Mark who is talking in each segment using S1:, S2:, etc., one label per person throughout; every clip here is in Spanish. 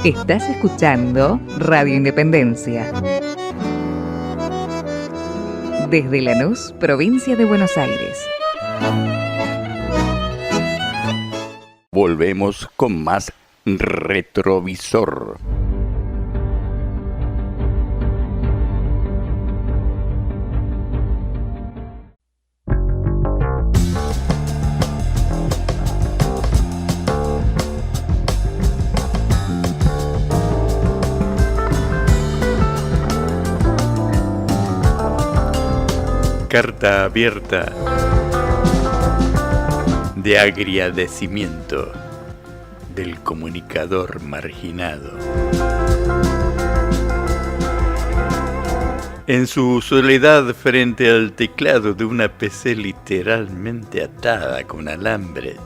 S1: Estás escuchando Radio Independencia. Desde Lanús, provincia de Buenos Aires.
S2: Volvemos con más Retrovisor. Carta abierta de agradecimiento del comunicador marginado. En su soledad frente al teclado de una PC literalmente atada con alambre,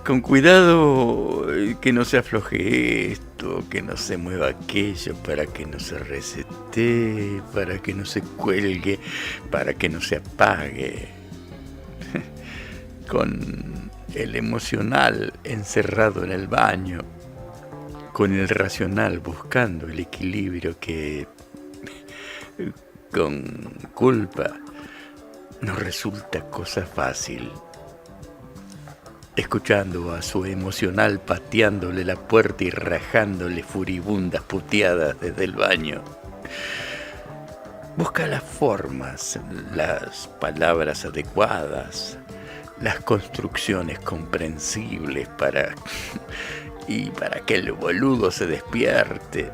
S2: con cuidado que no se afloje esto, que no se mueva aquello, para que no se resete, para que no se cuelgue, para que no se apague. Con el emocional encerrado en el baño, con el racional buscando el equilibrio que, con culpa, no resulta cosa fácil. Escuchando a su emocional pateándole la puerta y rajándole furibundas puteadas desde el baño. Busca las formas, las palabras adecuadas, las construcciones comprensibles para que el boludo se despierte,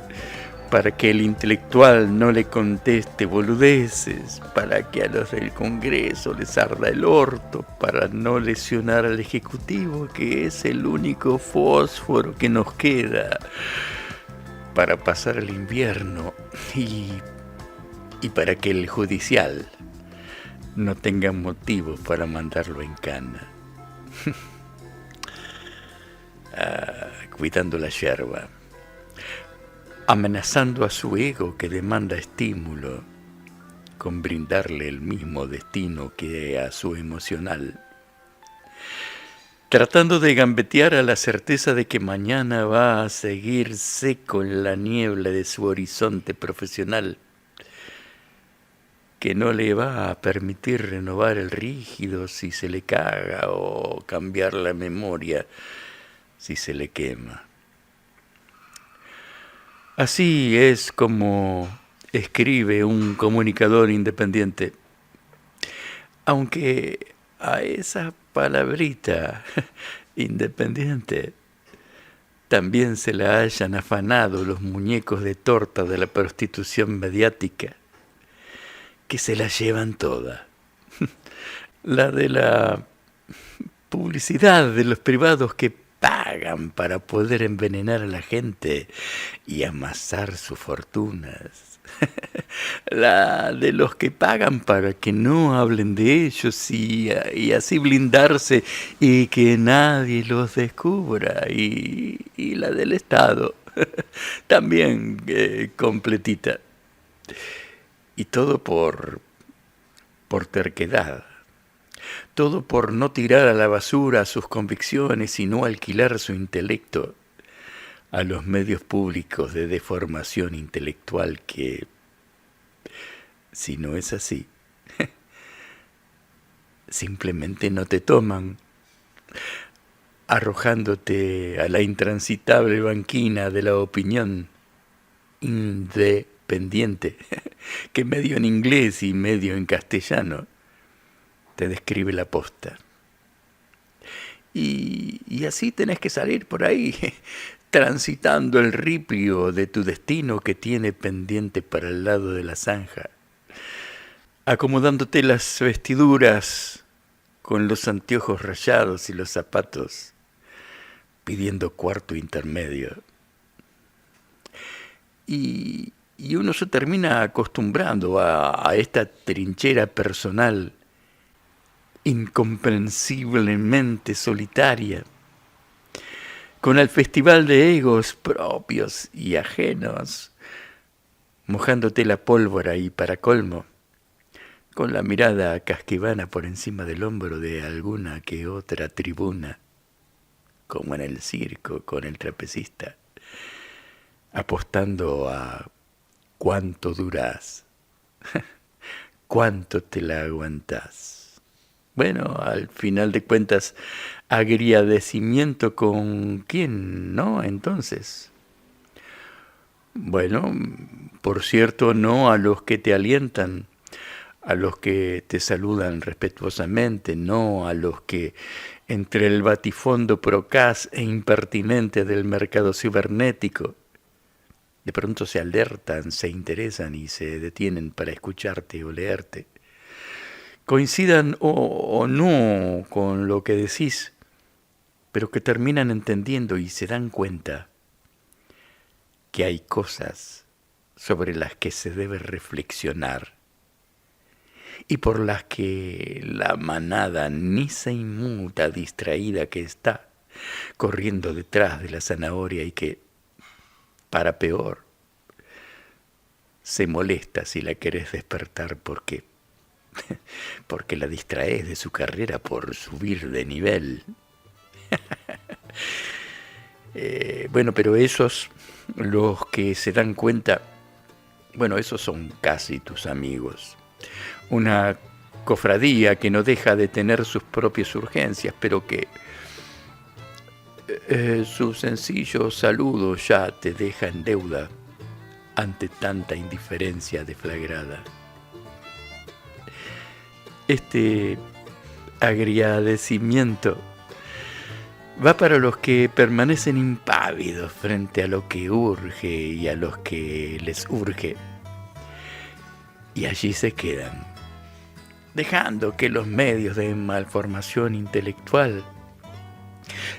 S2: para que el intelectual no le conteste boludeces, para que a los del Congreso les arda el orto, para no lesionar al Ejecutivo, que es el único fósforo que nos queda, para pasar el invierno y para que el judicial no tenga motivos para mandarlo en cana. Cuidando la yerba, amenazando a su ego que demanda estímulo, con brindarle el mismo destino que a su emocional, tratando de gambetear a la certeza de que mañana va a seguir seco en la niebla de su horizonte profesional, que no le va a permitir renovar el rígido si se le caga o cambiar la memoria si se le quema. Así es como escribe un comunicador independiente, aunque a esa palabrita independiente también se la hayan afanado los muñecos de torta de la prostitución mediática, que se la llevan toda. La de la publicidad de los privados que pagan para poder envenenar a la gente y amasar sus fortunas. La de los que pagan para que no hablen de ellos y así blindarse y que nadie los descubra. Y la del Estado, también completita. Y todo por terquedad. Todo por no tirar a la basura sus convicciones y no alquilar su intelecto a los medios públicos de deformación intelectual que, si no es así, simplemente no te toman, arrojándote a la intransitable banquina de la opinión independiente, que medio en inglés y medio en castellano te describe la posta. Y así tenés que salir por ahí, transitando el ripio de tu destino que tiene pendiente para el lado de la zanja, acomodándote las vestiduras con los anteojos rayados y los zapatos, pidiendo cuarto intermedio. Y uno se termina acostumbrando a esta trinchera personal incomprensiblemente solitaria, con el festival de egos propios y ajenos, mojándote la pólvora y, para colmo, con la mirada casquivana por encima del hombro de alguna que otra tribuna, como en el circo con el trapecista, apostando a cuánto durás, cuánto te la aguantás. Bueno, al final de cuentas, agradecimiento con quién, ¿no? Entonces, bueno, por cierto, no a los que te alientan, a los que te saludan respetuosamente, no a los que entre el batifondo procaz e impertinente del mercado cibernético de pronto se alertan, se interesan y se detienen para escucharte o leerte. Coincidan o no con lo que decís, pero que terminan entendiendo y se dan cuenta que hay cosas sobre las que se debe reflexionar y por las que la manada ni se inmuta distraída que está corriendo detrás de la zanahoria y que, para peor, se molesta si la querés despertar porque la distraes de su carrera por subir de nivel. Bueno, pero esos, los que se dan cuenta, bueno, esos son casi tus amigos. Una cofradía que no deja de tener sus propias urgencias, pero que su sencillo saludo ya te deja en deuda ante tanta indiferencia deflagrada. Este agradecimiento va para los que permanecen impávidos frente a lo que urge y a los que les urge, y allí se quedan, dejando que los medios de malformación intelectual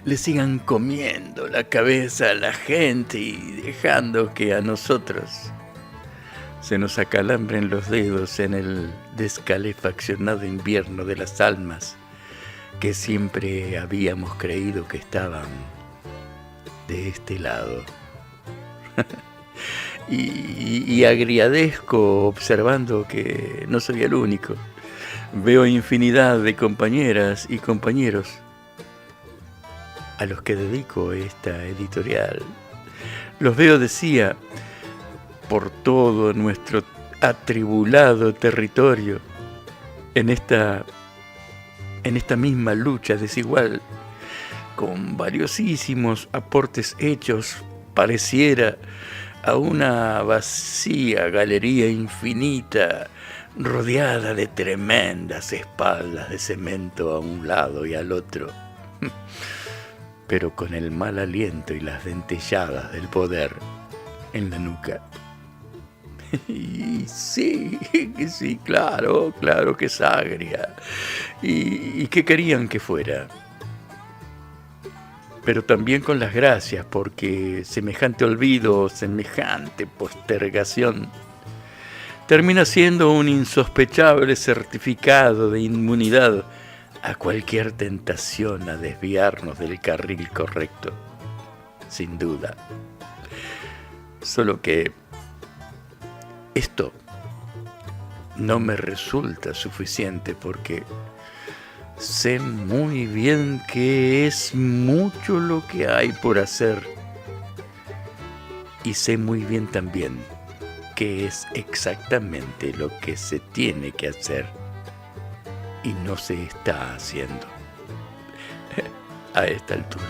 S2: le sigan comiendo la cabeza a la gente y dejando que a nosotros se nos acalambren los dedos en el descalefaccionado invierno de las almas que siempre habíamos creído que estaban de este lado. y agradezco observando que no soy el único. Veo infinidad de compañeras y compañeros a los que dedico esta editorial. Los veo, decía, por todo nuestro atribulado territorio, en esta misma lucha desigual, con valiosísimos aportes hechos, pareciera, a una vacía galería infinita, rodeada de tremendas espaldas de cemento a un lado y al otro, pero con el mal aliento y las dentelladas del poder en la nuca. Y sí, claro que es agria. ¿Y qué querían que fuera? Pero también con las gracias, porque semejante olvido, semejante postergación, termina siendo un insospechable certificado de inmunidad a cualquier tentación a desviarnos del carril correcto, sin duda. Solo que esto no me resulta suficiente porque sé muy bien que es mucho lo que hay por hacer y sé muy bien también que es exactamente lo que se tiene que hacer y no se está haciendo a esta altura.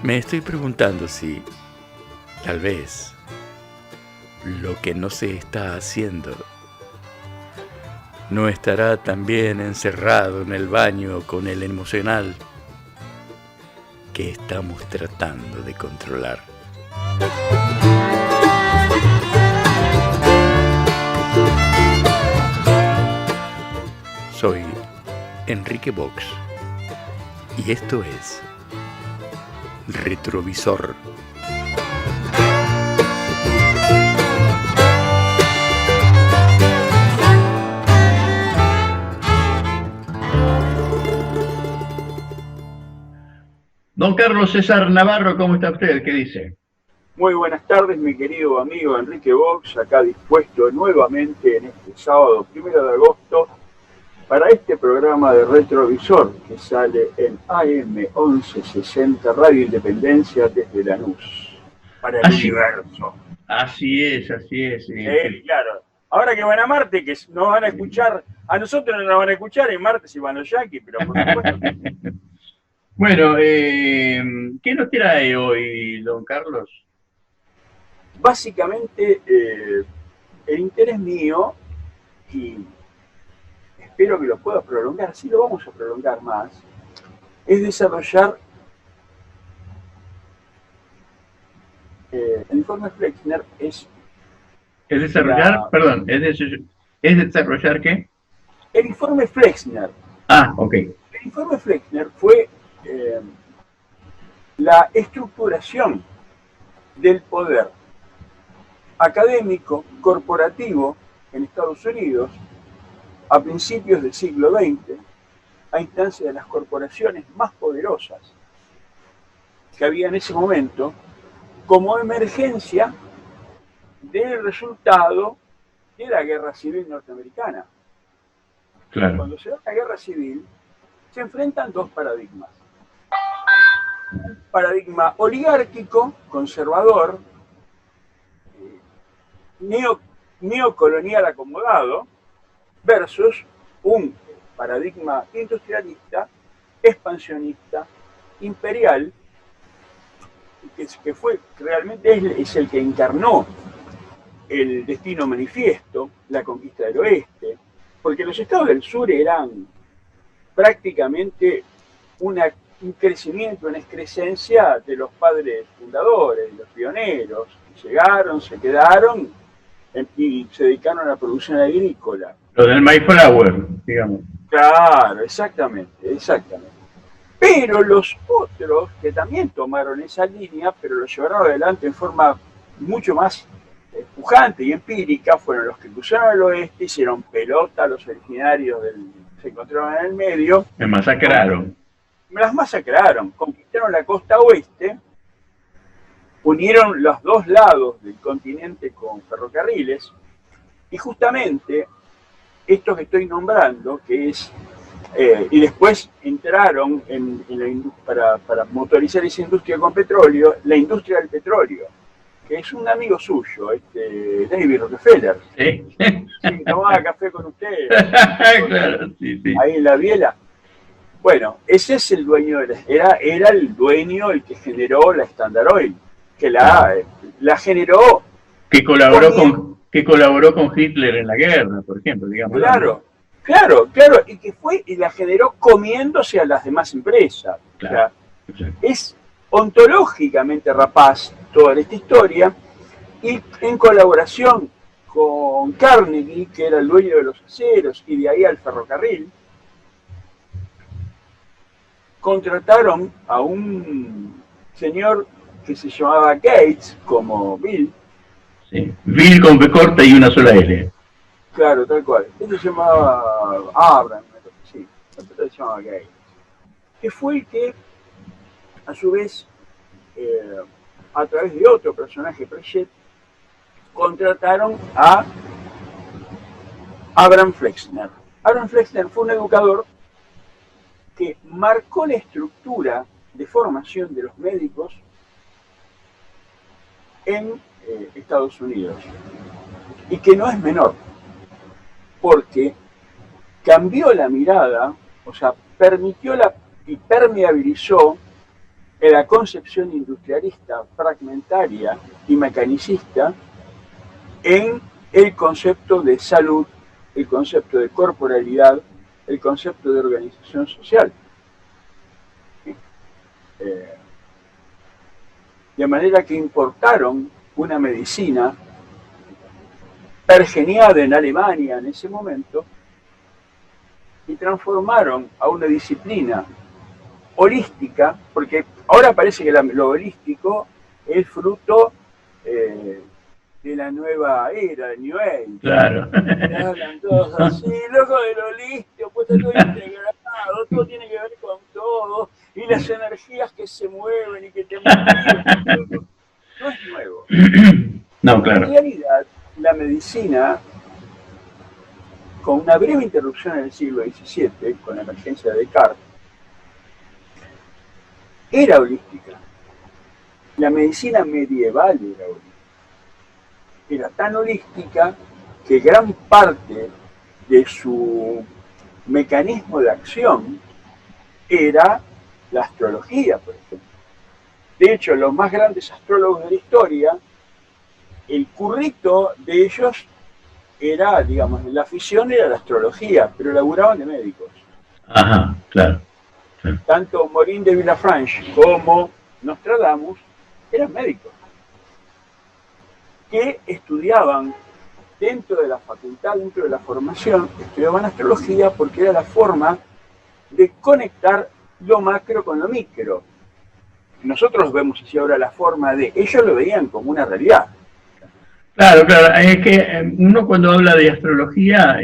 S2: Me estoy preguntando si tal vez lo que no se está haciendo no estará también encerrado en el baño con el emocional que estamos tratando de controlar. Soy Enrique Vox y esto es Retrovisor.
S3: Don Carlos César Navarro, ¿cómo está usted? ¿Qué dice?
S4: Muy buenas tardes, mi querido amigo Enrique Vox, acá dispuesto nuevamente en este sábado 1 de agosto para este programa de Retrovisor que sale en AM 1160 Radio Independencia desde Lanús, para el universo.
S3: Así es, así es.
S4: Claro. Ahora que van a Marte, que nos van a escuchar, a nosotros no nos van a escuchar, en Marte si van los yanquis, pero por supuesto.
S3: Bueno, ¿qué nos trae hoy, don Carlos?
S4: Básicamente, el interés mío, y espero que lo pueda prolongar, sí lo vamos a prolongar más, es desarrollar el informe Flexner es...
S3: ¿Es desarrollar? Perdón, ¿es desarrollar qué?
S4: El informe Flexner.
S3: Ah, ok.
S4: El informe Flexner fue la estructuración del poder académico, corporativo en Estados Unidos a principios del siglo XX, a instancia de las corporaciones más poderosas que había en ese momento, como emergencia del resultado de la Guerra Civil norteamericana.
S3: Claro.
S4: Cuando se da la Guerra Civil, se enfrentan dos paradigmas. Un paradigma oligárquico, conservador, neocolonial acomodado, versus un paradigma industrialista, expansionista, imperial, que fue realmente es el que encarnó el destino manifiesto, la conquista del oeste, porque los estados del sur eran prácticamente un crecimiento, una excrescencia de los padres fundadores, de los pioneros, que llegaron, se quedaron y se dedicaron a la producción agrícola.
S3: Lo del Mayflower, digamos.
S4: Claro, exactamente. Pero los otros que también tomaron esa línea, pero lo llevaron adelante en forma mucho más pujante y empírica, fueron los que cruzaron al oeste, hicieron pelota a los originarios se encontraron en el medio.
S3: Me masacraron.
S4: Las masacraron, conquistaron la costa oeste, unieron los dos lados del continente con ferrocarriles, y justamente esto que estoy nombrando, que es, y después entraron para motorizar esa industria con petróleo, la industria del petróleo, que es un amigo suyo, David Rockefeller.
S3: Sí.
S4: Sí, tomaba café con ustedes.
S3: Claro, sí.
S4: Ahí en la biela. Bueno, ese es el dueño era el dueño, el que generó la Standard Oil, que la generó.
S3: Que colaboró con Hitler en la guerra, por ejemplo, digamos.
S4: Claro, y la generó comiéndose a las demás empresas.
S3: Claro,
S4: o sea, es ontológicamente rapaz toda esta historia, y en colaboración con Carnegie, que era el dueño de los aceros, y de ahí al ferrocarril, contrataron a un señor que se llamaba Gates, como Bill.
S3: Sí. Bill con B corta y una sola L.
S4: Claro, tal cual. Este se llamaba Abraham, sí, se llamaba Gates. Que fue el que, a su vez, a través de otro personaje, Prechet, contrataron a Abraham Flexner. Abraham Flexner fue un educador que marcó la estructura de formación de los médicos en Estados Unidos, y que no es menor, porque cambió la mirada, o sea, permitió y permeabilizó la concepción industrialista, fragmentaria y mecanicista en el concepto de salud, el concepto de corporalidad, el concepto de organización social. De manera que importaron una medicina pergeniada en Alemania en ese momento y transformaron a una disciplina holística, porque ahora parece que lo holístico es fruto de la nueva era, del New Age.
S3: Claro.
S4: Hablan todos así, loco del holístico, pues está todo integrado, todo tiene que ver con todo, y las energías que se mueven y que te mueven. No es nuevo.
S3: No, claro.
S4: En realidad, la medicina con una breve interrupción en el siglo XVII, con la emergencia de Descartes, era holística. La medicina medieval era holística. Era tan holística que gran parte de su mecanismo de acción era la astrología, por ejemplo. De hecho, los más grandes astrólogos de la historia, el currito de ellos era, digamos, la afición era la astrología, pero laburaban de médicos.
S3: Ajá, claro.
S4: Tanto Morin de Villafranche como Nostradamus eran médicos que estudiaban dentro de la facultad, dentro de la formación, estudiaban astrología porque era la forma de conectar lo macro con lo micro. Nosotros vemos así ahora la forma de... Ellos lo veían como una realidad.
S3: Claro, claro. Es que uno cuando habla de astrología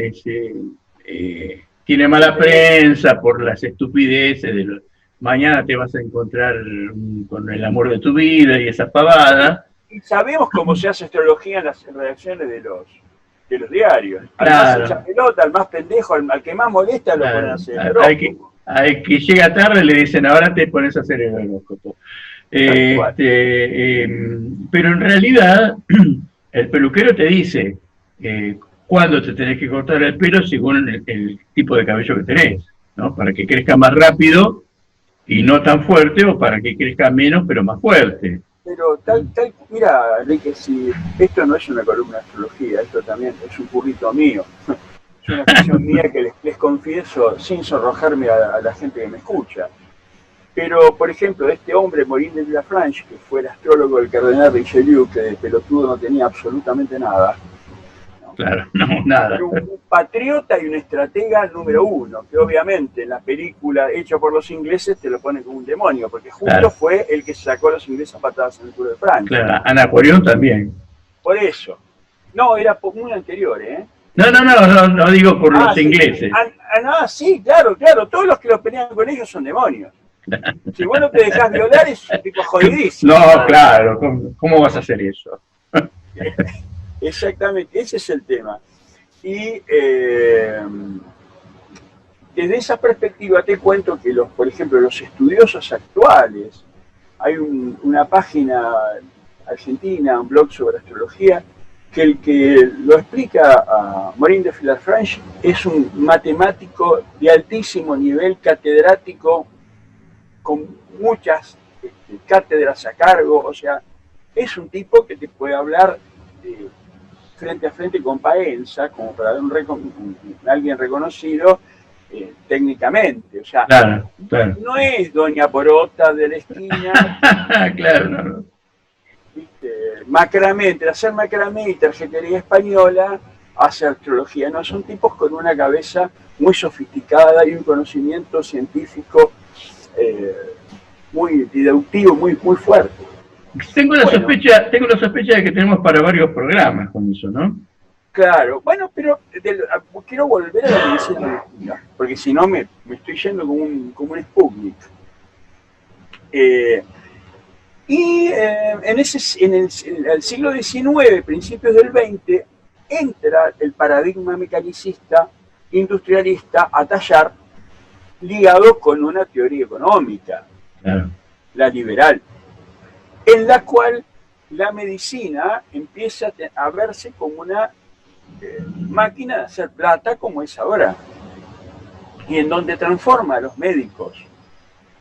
S3: tiene mala prensa por las estupideces de mañana te vas a encontrar con el amor de tu vida y esa pavada.
S4: Y sabemos cómo se hace astrología en las redacciones de los diarios. Al
S3: Claro.
S4: más hecha pelota, al más pendejo, al que más molesta, lo ponen a hacer el
S3: Al que llega tarde le dicen ahora te pones a hacer el horóscopo. Pero en realidad el peluquero te dice cuándo te tenés que cortar el pelo según el tipo de cabello que tenés, ¿no? Para que crezca más rápido y no tan fuerte, o para que crezca menos pero más fuerte.
S4: Pero mira, Enrique, si esto no es una columna de astrología, esto también es un currito mío. Es una cuestión mía que les confieso sin sonrojarme a la gente que me escucha. Pero, por ejemplo, este hombre, Morin de Villafranche, que fue el astrólogo del cardenal Richelieu, que de pelotudo no tenía absolutamente nada.
S3: Claro, no, nada.
S4: Era un patriota y un estratega número uno, que obviamente en la película hecha por los ingleses te lo ponen como un demonio, porque justo fue el que sacó a los ingleses a patadas en el culo de Francia.
S3: Claro, a Napoleón también.
S4: Por eso. No, era muy anterior, ¿eh?
S3: No digo por los ingleses.
S4: Sí, claro, todos los que los pelean con ellos son demonios. Si vos no te dejás violar es un tipo jodidísimo.
S3: No, claro, ¿cómo vas a hacer eso?
S4: Exactamente, ese es el tema. Y desde esa perspectiva te cuento que, por ejemplo, los estudiosos actuales, hay una página argentina, un blog sobre astrología, que el que lo explica a Morin de Villafranche es un matemático de altísimo nivel, catedrático, con muchas cátedras a cargo, o sea, es un tipo que te puede hablar frente a frente con Paenza, como para dar alguien reconocido técnicamente, o sea,
S3: claro.
S4: No es Doña Porota de la esquina,
S3: claro, no.
S4: Macramé, entre hacer macramé y tarjetería española, hace astrología, no, son tipos con una cabeza muy sofisticada y un conocimiento científico muy deductivo, muy fuerte.
S3: Tengo la sospecha de que tenemos para varios programas con eso, ¿no?
S4: Claro, bueno, pero quiero volver a la medicina, porque si no me estoy yendo como un Sputnik. En el siglo XIX, principios del XX, entra el paradigma mecanicista, industrialista a tallar, ligado con una teoría económica,
S3: claro,
S4: la liberal, en la cual la medicina empieza a verse como una máquina de hacer plata como es ahora, y en donde transforma a los médicos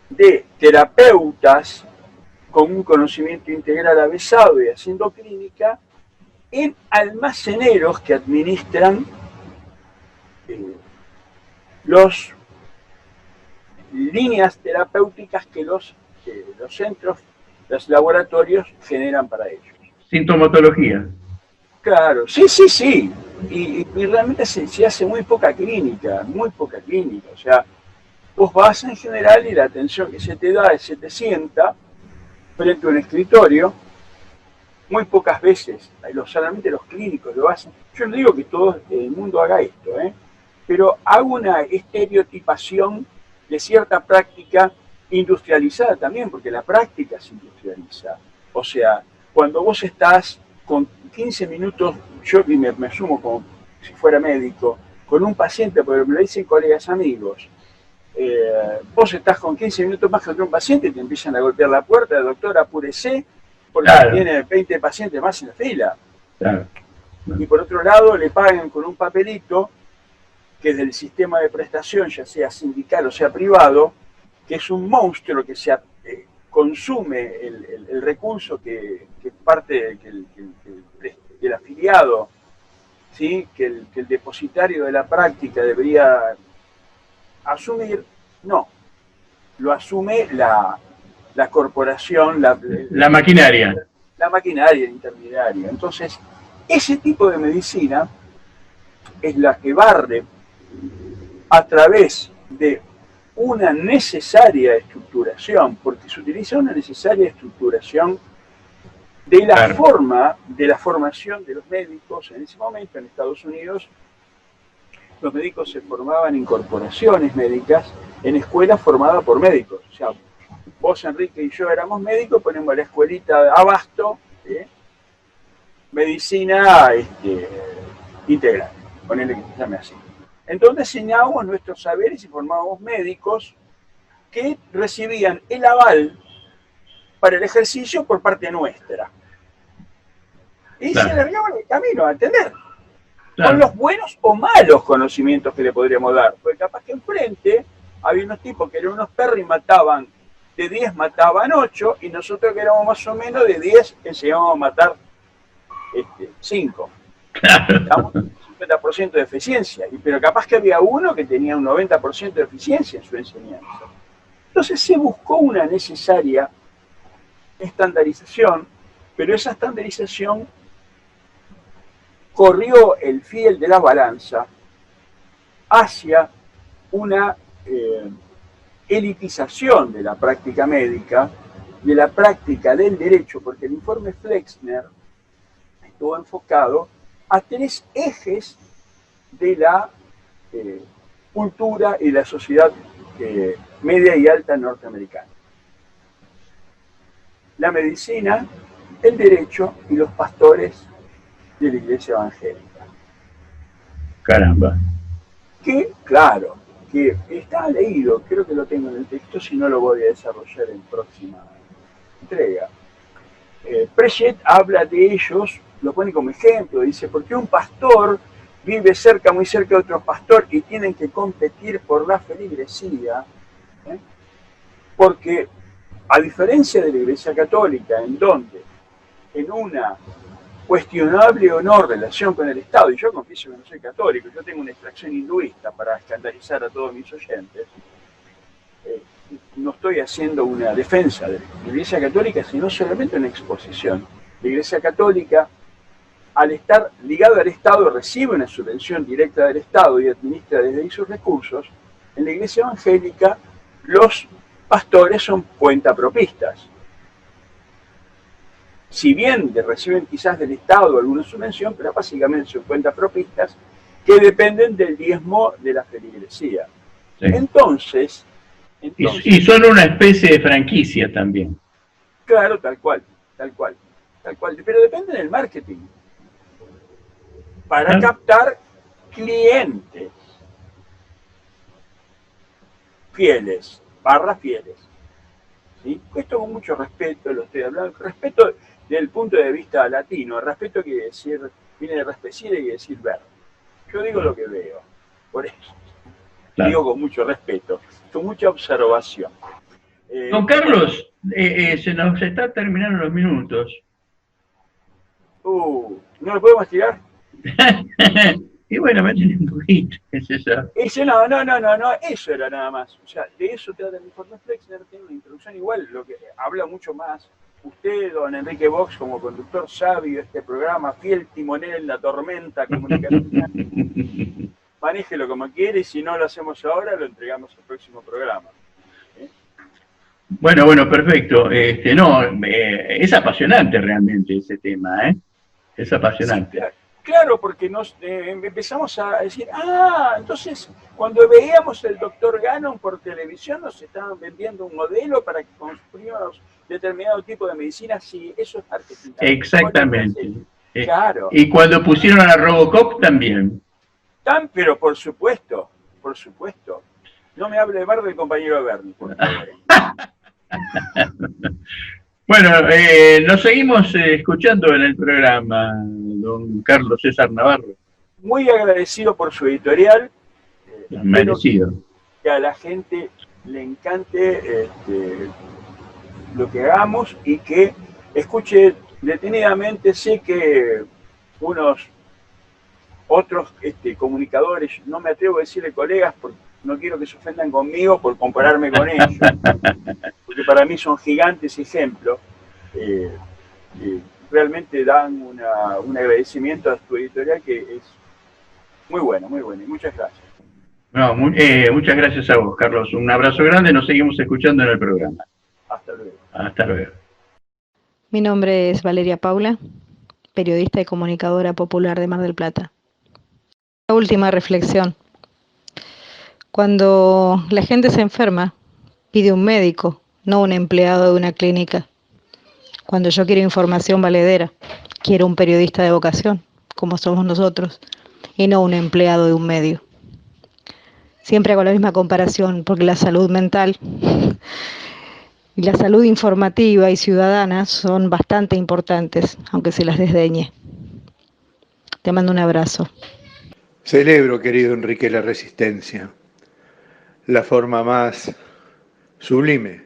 S4: de terapeutas con un conocimiento integral avesado y haciendo clínica en almaceneros que administran las líneas terapéuticas que los centros, los laboratorios generan para ellos.
S3: Sintomatología.
S4: Claro, sí. Y realmente se hace muy poca clínica. O sea, vos vas en general y la atención que se te da es se te sienta frente a un escritorio. Muy pocas veces, solamente los clínicos lo hacen. Yo no digo que todo el mundo haga esto, pero hago una estereotipación de cierta práctica industrializada también, porque la práctica se industrializa. O sea, cuando vos estás con 15 minutos, yo me asumo como si fuera médico, con un paciente, porque me lo dicen colegas amigos, vos estás con 15 minutos más que otro paciente y te empiezan a golpear la puerta, doctor, apúrese, porque
S3: Claro.
S4: tiene 20 pacientes más en la fila.
S3: Claro.
S4: Y por otro lado, le pagan con un papelito que es del sistema de prestación, ya sea sindical o sea privado, que es un monstruo que se consume el recurso que parte que el afiliado, ¿sí? que el depositario de la práctica debería asumir. No, lo asume la corporación,
S3: La maquinaria.
S4: la maquinaria intermediaria. Entonces, ese tipo de medicina es la que barre a través de una necesaria estructuración, porque se utiliza una necesaria estructuración de la
S3: Claro.
S4: forma de la formación de los médicos. En ese momento en Estados Unidos los médicos se formaban en corporaciones médicas, en escuelas formadas por médicos. O sea, vos, Enrique, y yo éramos médicos, ponemos la escuelita de Abasto, ¿sí? Medicina integral, ponele que se llame así. Entonces enseñábamos nuestros saberes y formábamos médicos que recibían el aval para el ejercicio por parte nuestra. Y
S3: Claro.
S4: se largaban el camino a atender.
S3: Claro.
S4: Con los buenos o malos conocimientos que le podríamos dar. Porque capaz que enfrente había unos tipos que eran unos perros y mataban, de 10 mataban 8, y nosotros que éramos más o menos de 10 enseñábamos a matar 5. Estamos en 50% de eficiencia, pero capaz que había uno que tenía un 90% de eficiencia en su enseñanza. Entonces se buscó una necesaria estandarización, pero esa estandarización corrió el fiel de la balanza hacia una elitización de la práctica médica, de la práctica del derecho, porque el informe Flexner estuvo enfocado a 3 ejes de la cultura y la sociedad media y alta norteamericana: la medicina, el derecho y los pastores de la iglesia evangélica.
S3: Caramba.
S4: Que, claro, que está leído, creo que lo tengo en el texto, si no lo voy a desarrollar en próxima entrega. Prechet habla de ellos, lo pone como ejemplo, dice, porque un pastor vive muy cerca de otro pastor y tienen que competir por la feligresía, porque a diferencia de la Iglesia Católica, en donde en una cuestionable o no relación con el Estado, y yo confieso que no soy católico, yo tengo una extracción hinduista para escandalizar a todos mis oyentes, no estoy haciendo una defensa de la Iglesia Católica, sino solamente una exposición. La Iglesia Católica, al estar ligada al Estado, recibe una subvención directa del Estado y administra desde ahí sus recursos. En la Iglesia Evangélica, los pastores son cuentapropistas. Si bien reciben quizás del Estado alguna subvención, pero básicamente son cuentapropistas que dependen del diezmo de la feligresía.
S3: Sí.
S4: Entonces,
S3: Y son una especie de franquicia también.
S4: claro, tal cual. Pero depende del marketing. Para captar clientes fieles, fieles. ¿Sí? Esto con mucho respeto lo estoy hablando. Respeto desde el punto de vista latino. El respeto quiere decir, viene de respecire y decir ver. Yo digo lo que veo. Por eso.
S3: Claro.
S4: Digo con mucho respeto, con mucha observación.
S3: Don Carlos, se nos está terminando los minutos.
S4: ¿No lo podemos tirar?
S3: Y bueno, métele un poquito, qué sé yo.
S4: Ese no, eso era nada más. O sea, de eso trata el informe Flexner, tiene una introducción igual, lo que habla mucho más. Usted, don Enrique Vox, como conductor sabio de este programa, fiel timonel en la tormenta comunicacional, manéjelo como quiere, y si no lo hacemos ahora, lo entregamos al próximo programa.
S3: Bueno, perfecto. Es apasionante realmente ese tema, ¿eh? Es apasionante.
S4: Sí, claro, porque nos empezamos a decir, entonces cuando veíamos el doctor Gannon por televisión nos estaban vendiendo un modelo para que construyamos determinado tipo de medicina. Sí, eso es marketing.
S3: Exactamente.
S4: Claro.
S3: Y cuando pusieron a la Robocop también.
S4: Pero por supuesto. No me hable más del compañero Bernie, por favor.
S3: Bueno, nos seguimos escuchando en el programa, don Carlos César Navarro.
S4: Muy agradecido por su editorial.
S3: Merecido.
S4: Que a la gente le encante lo que hagamos y que escuche detenidamente. Sé que unos otros comunicadores, no me atrevo a decirle colegas, porque no quiero que se ofendan conmigo por compararme con ellos, porque para mí son gigantes ejemplos. Realmente dan un agradecimiento a tu editorial que es muy bueno, y muchas gracias.
S3: No, muchas gracias a vos, Carlos. Un abrazo grande, nos seguimos escuchando en el programa.
S4: Hasta luego.
S3: Hasta luego.
S5: Mi nombre es Valeria Paula, periodista y comunicadora popular de Mar del Plata. La última reflexión. Cuando la gente se enferma, pide un médico, no un empleado de una clínica. Cuando yo quiero información valedera, quiero un periodista de vocación, como somos nosotros, y no un empleado de un medio. Siempre hago la misma comparación, porque la salud mental y la salud informativa y ciudadana son bastante importantes, aunque se las desdeñe. Te mando un abrazo.
S6: Celebro, querido Enrique, la resistencia, la forma más sublime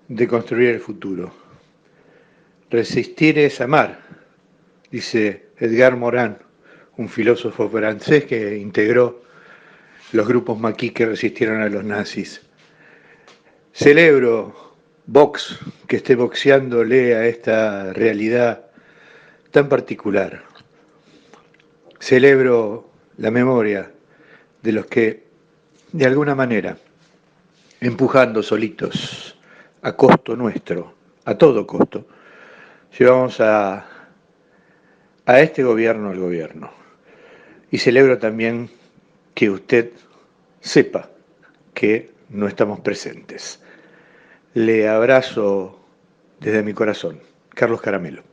S6: de construir el futuro. Resistir es amar, dice Edgar Morin, un filósofo francés que integró los grupos maquis que resistieron a los nazis. Celebro, Vox, que esté boxeándole a esta realidad tan particular. Celebro la memoria de los que, de alguna manera, empujando solitos, a costo nuestro, a todo costo, llevamos a este gobierno al gobierno. Y celebro también que usted sepa que no estamos presentes. Le abrazo desde mi corazón. Carlos Caramelo.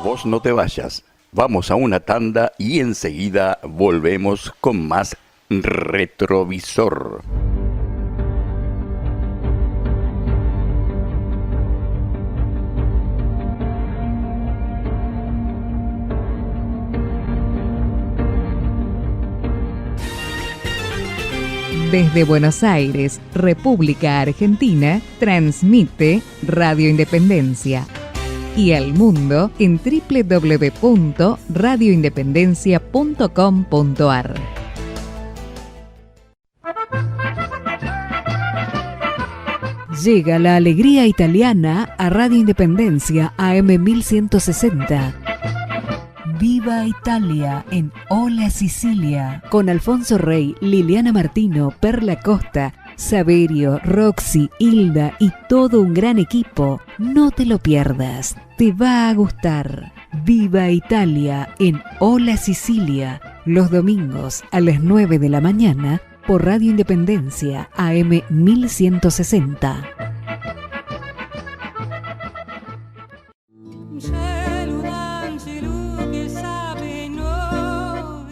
S2: Vos no te vayas. Vamos a una tanda y enseguida volvemos con más Retrovisor.
S1: Desde Buenos Aires, República Argentina, transmite Radio Independencia. Y al mundo en www.radioindependencia.com.ar. Llega la alegría italiana a Radio Independencia AM 1160. Viva Italia en Hola Sicilia, con Alfonso Rey, Liliana Martino, Perla Costa, Saverio, Roxy, Hilda y todo un gran equipo. No te lo pierdas, te va a gustar. Viva Italia en Hola Sicilia, los domingos a las 9 de la mañana por Radio Independencia AM 1160.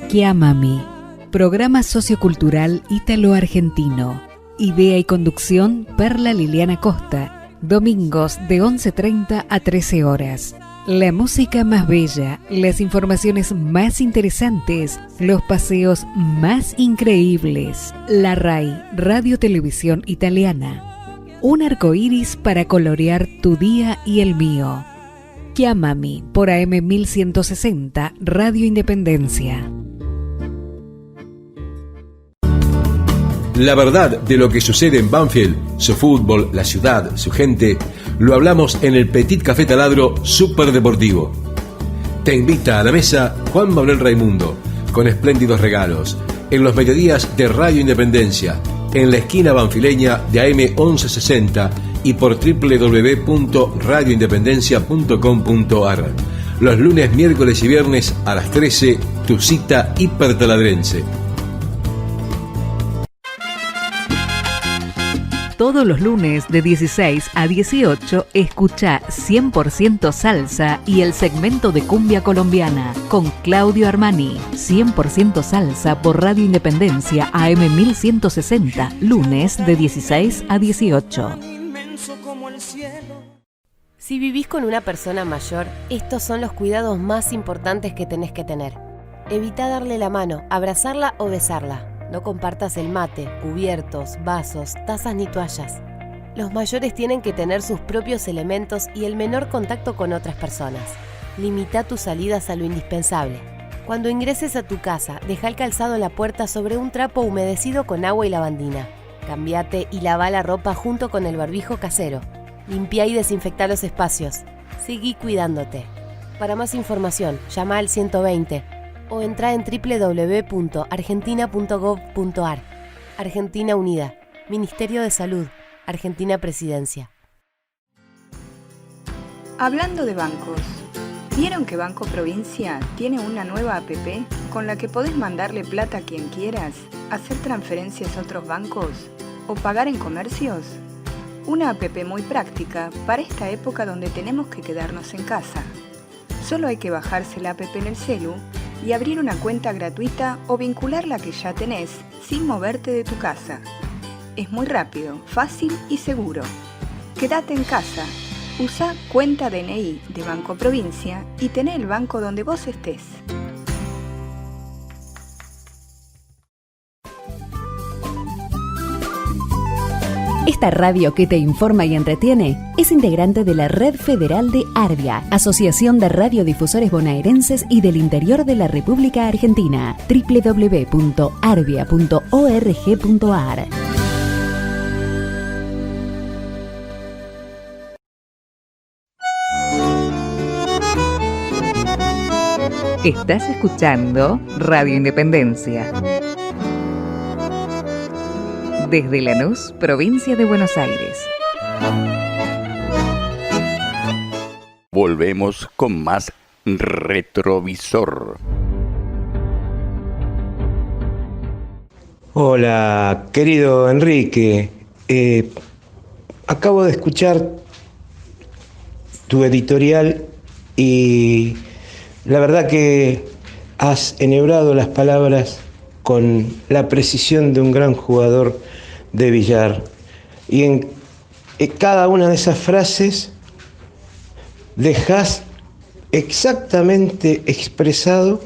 S1: Chiamami, programa sociocultural ítalo-argentino. Idea y conducción, Perla Liliana Costa. Domingos de 11:30 a 13 horas. La música más bella, las informaciones más interesantes, los paseos más increíbles. La RAI, Radio Televisión Italiana. Un arcoíris para colorear tu día y el mío. Chiamami, por AM 1160, Radio Independencia.
S7: La verdad de lo que sucede en Banfield, su fútbol, la ciudad, su gente, lo hablamos en el Petit Café Taladro Superdeportivo. Te invita a la mesa Juan Manuel Raimundo, con espléndidos regalos, en los mediodías de Radio Independencia, en la esquina banfileña de AM 1160 y por www.radioindependencia.com.ar. Los lunes, miércoles y viernes a las 13, tu cita hipertaladrense.
S1: Todos los lunes de 16 a 18 escucha 100% Salsa y el segmento de Cumbia Colombiana con Claudio Armani. 100% Salsa por Radio Independencia AM 1160, lunes de 16 a 18.
S8: Si vivís con una persona mayor, estos son los cuidados más importantes que tenés que tener. Evita darle la mano, abrazarla o besarla. No compartas el mate, cubiertos, vasos, tazas ni toallas. Los mayores tienen que tener sus propios elementos y el menor contacto con otras personas. Limita tus salidas a lo indispensable. Cuando ingreses a tu casa, deja el calzado en la puerta sobre un trapo humedecido con agua y lavandina. Cambiate y lava la ropa junto con el barbijo casero. Limpia y desinfecta los espacios. Seguí cuidándote. Para más información, llama al 120 o entra en www.argentina.gov.ar. Argentina Unida. Ministerio de Salud. Argentina Presidencia.
S9: Hablando de bancos, ¿vieron que Banco Provincia tiene una nueva app con la que podés mandarle plata a quien quieras, hacer transferencias a otros bancos o pagar en comercios? Una app muy práctica para esta época donde tenemos que quedarnos en casa. Solo hay que bajarse la app en el celu y abrir una cuenta gratuita o vincular la que ya tenés sin moverte de tu casa. Es muy rápido, fácil y seguro. Quédate en casa, usa cuenta DNI de Banco Provincia y tené el banco donde vos estés.
S10: Esta radio que te informa y entretiene es integrante de la Red Federal de Arbia, Asociación de Radiodifusores Bonaerenses y del Interior de la República Argentina, www.arbia.org.ar.
S1: Estás escuchando Radio Independencia. Desde Lanús, provincia de Buenos Aires.
S2: Volvemos con más Retrovisor.
S11: Hola, querido Enrique. Acabo de escuchar tu editorial y la verdad que has enhebrado las palabras con la precisión de un gran jugador de billar. Y en cada una de esas frases dejas exactamente expresado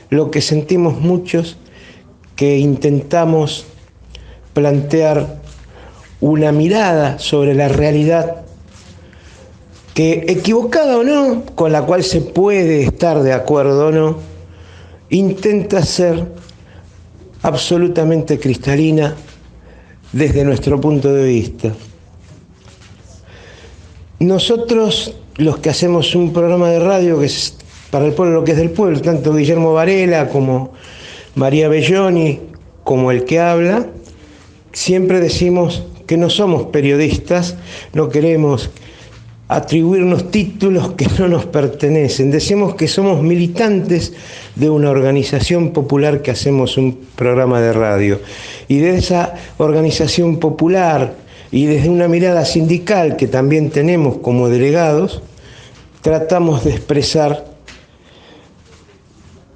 S11: lo que sentimos muchos que intentamos plantear una mirada sobre la realidad que, equivocada o no, con la cual se puede estar de acuerdo o no, intenta ser absolutamente cristalina desde nuestro punto de vista. Nosotros, los que hacemos un programa de radio que es para el pueblo, lo que es del pueblo, tanto Guillermo Varela como María Belloni, como el que habla, siempre decimos que no somos periodistas, no queremos atribuirnos títulos que no nos pertenecen. Decimos que somos militantes de una organización popular que hacemos un programa de radio. Y de esa organización popular y desde una mirada sindical que también tenemos como delegados, tratamos de expresar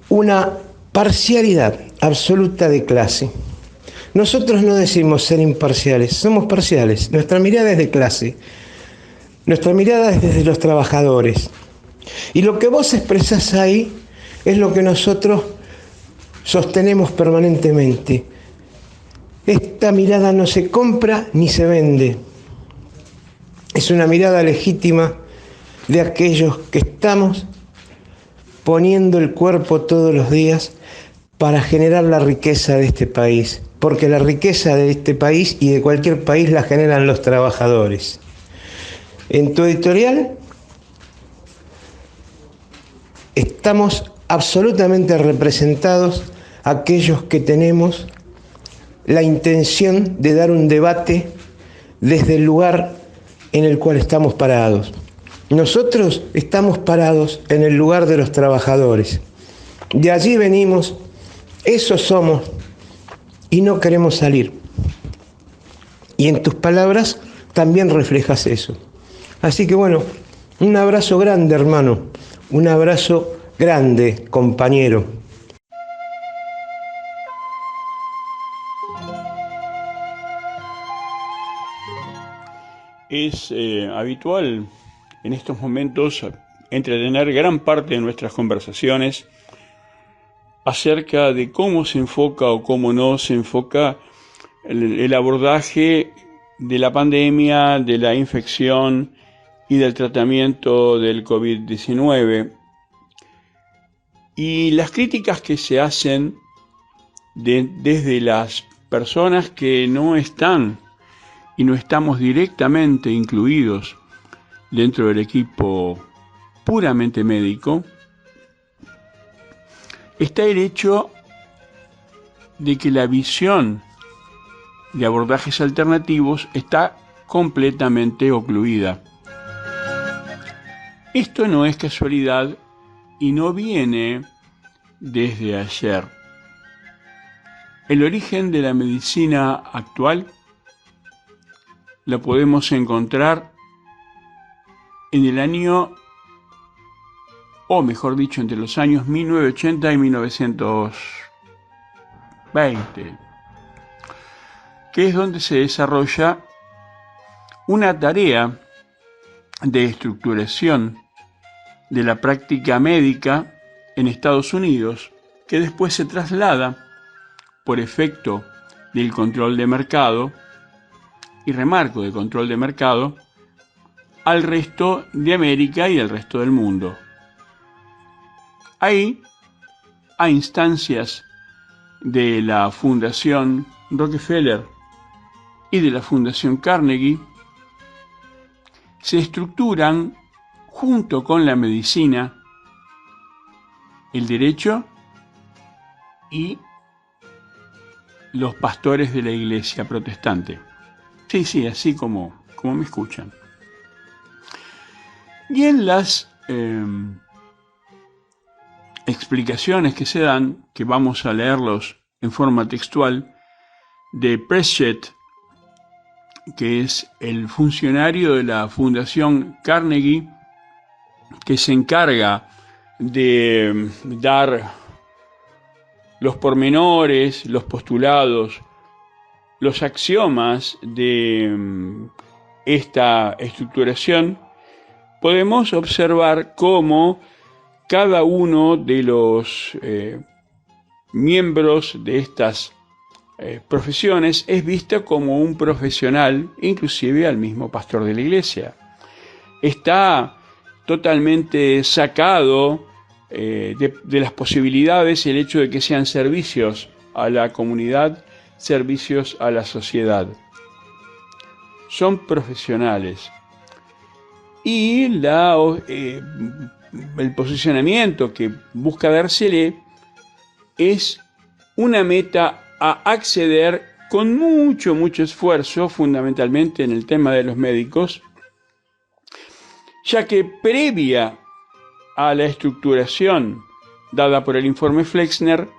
S11: una parcialidad absoluta de clase. Nosotros no decimos ser imparciales, somos parciales. Nuestra mirada es de clase. Nuestra mirada es desde los trabajadores. Y lo que vos expresás ahí es lo que nosotros sostenemos permanentemente. Esta mirada no se compra ni se vende. Es una mirada legítima de aquellos que estamos poniendo el cuerpo todos los días para generar la riqueza de este país. Porque la riqueza de este país y de cualquier país la generan los trabajadores. En tu editorial estamos absolutamente representados aquellos que tenemos la intención de dar un debate desde el lugar en el cual estamos parados. Nosotros estamos parados en el lugar de los trabajadores. De allí venimos, esos somos y no queremos salir. y en tus palabras también reflejas eso. Así que bueno, un abrazo grande, hermano, un abrazo grande, compañero.
S12: Es habitual en estos momentos entretener gran parte de nuestras conversaciones acerca de cómo se enfoca o cómo no se enfoca el abordaje de la pandemia, de la infección y del tratamiento del COVID-19. Y las críticas que se hacen desde las personas que no están y no estamos directamente incluidos dentro del equipo puramente médico, está el hecho de que la visión de abordajes alternativos está completamente ocluida. Esto no es casualidad y no viene desde ayer. El origen de la medicina actual lo podemos encontrar en el año, o mejor dicho, entre los años 1980 y 1920, que es donde se desarrolla una tarea de estructuración de la práctica médica en Estados Unidos, que después se traslada por efecto del control de mercado, y remarco de control de mercado, al resto de América y al resto del mundo. Ahí, a instancias de la Fundación Rockefeller y de la Fundación Carnegie, se estructuran, junto con la medicina, el derecho y los pastores de la iglesia protestante. Sí, así como me escuchan. Y en las explicaciones que se dan, que vamos a leerlos en forma textual, de Pritchett, que es el funcionario de la Fundación Carnegie, que se encarga de dar los pormenores, los postulados, los axiomas de esta estructuración, podemos observar cómo cada uno de los miembros de estas profesiones es visto como un profesional, inclusive al mismo pastor de la iglesia. Está totalmente sacado de las posibilidades el hecho de que sean servicios a la comunidad, servicios a la sociedad. Son profesionales. Y el posicionamiento que busca dársele es una meta a acceder con mucho esfuerzo, fundamentalmente en el tema de los médicos, ya que previa a la estructuración dada por el informe Flexner,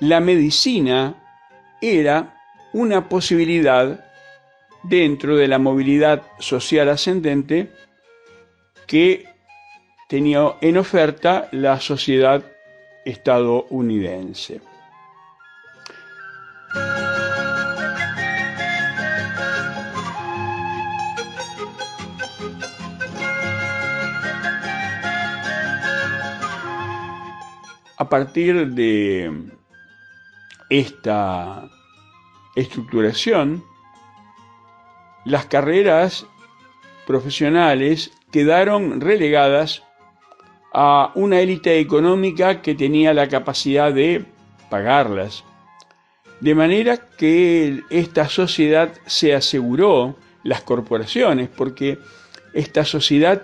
S12: la medicina era una posibilidad dentro de la movilidad social ascendente que tenía en oferta la sociedad estadounidense. A partir de esta estructuración, las carreras profesionales quedaron relegadas a una élite económica que tenía la capacidad de pagarlas. De manera que esta sociedad se aseguró, las corporaciones, porque esta sociedad,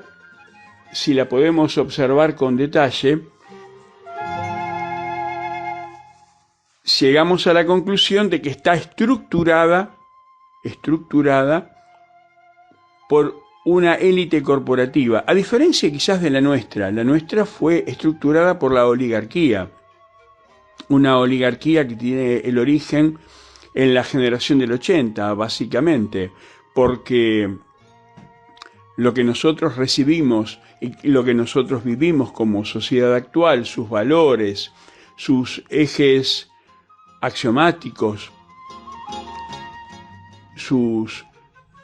S12: si la podemos observar con detalle, llegamos a la conclusión de que está estructurada por una élite corporativa, a diferencia quizás de la nuestra fue estructurada por la oligarquía, una oligarquía que tiene el origen en la generación del 80, básicamente, porque lo que nosotros recibimos y lo que nosotros vivimos como sociedad actual, sus valores, sus ejes axiomáticos, sus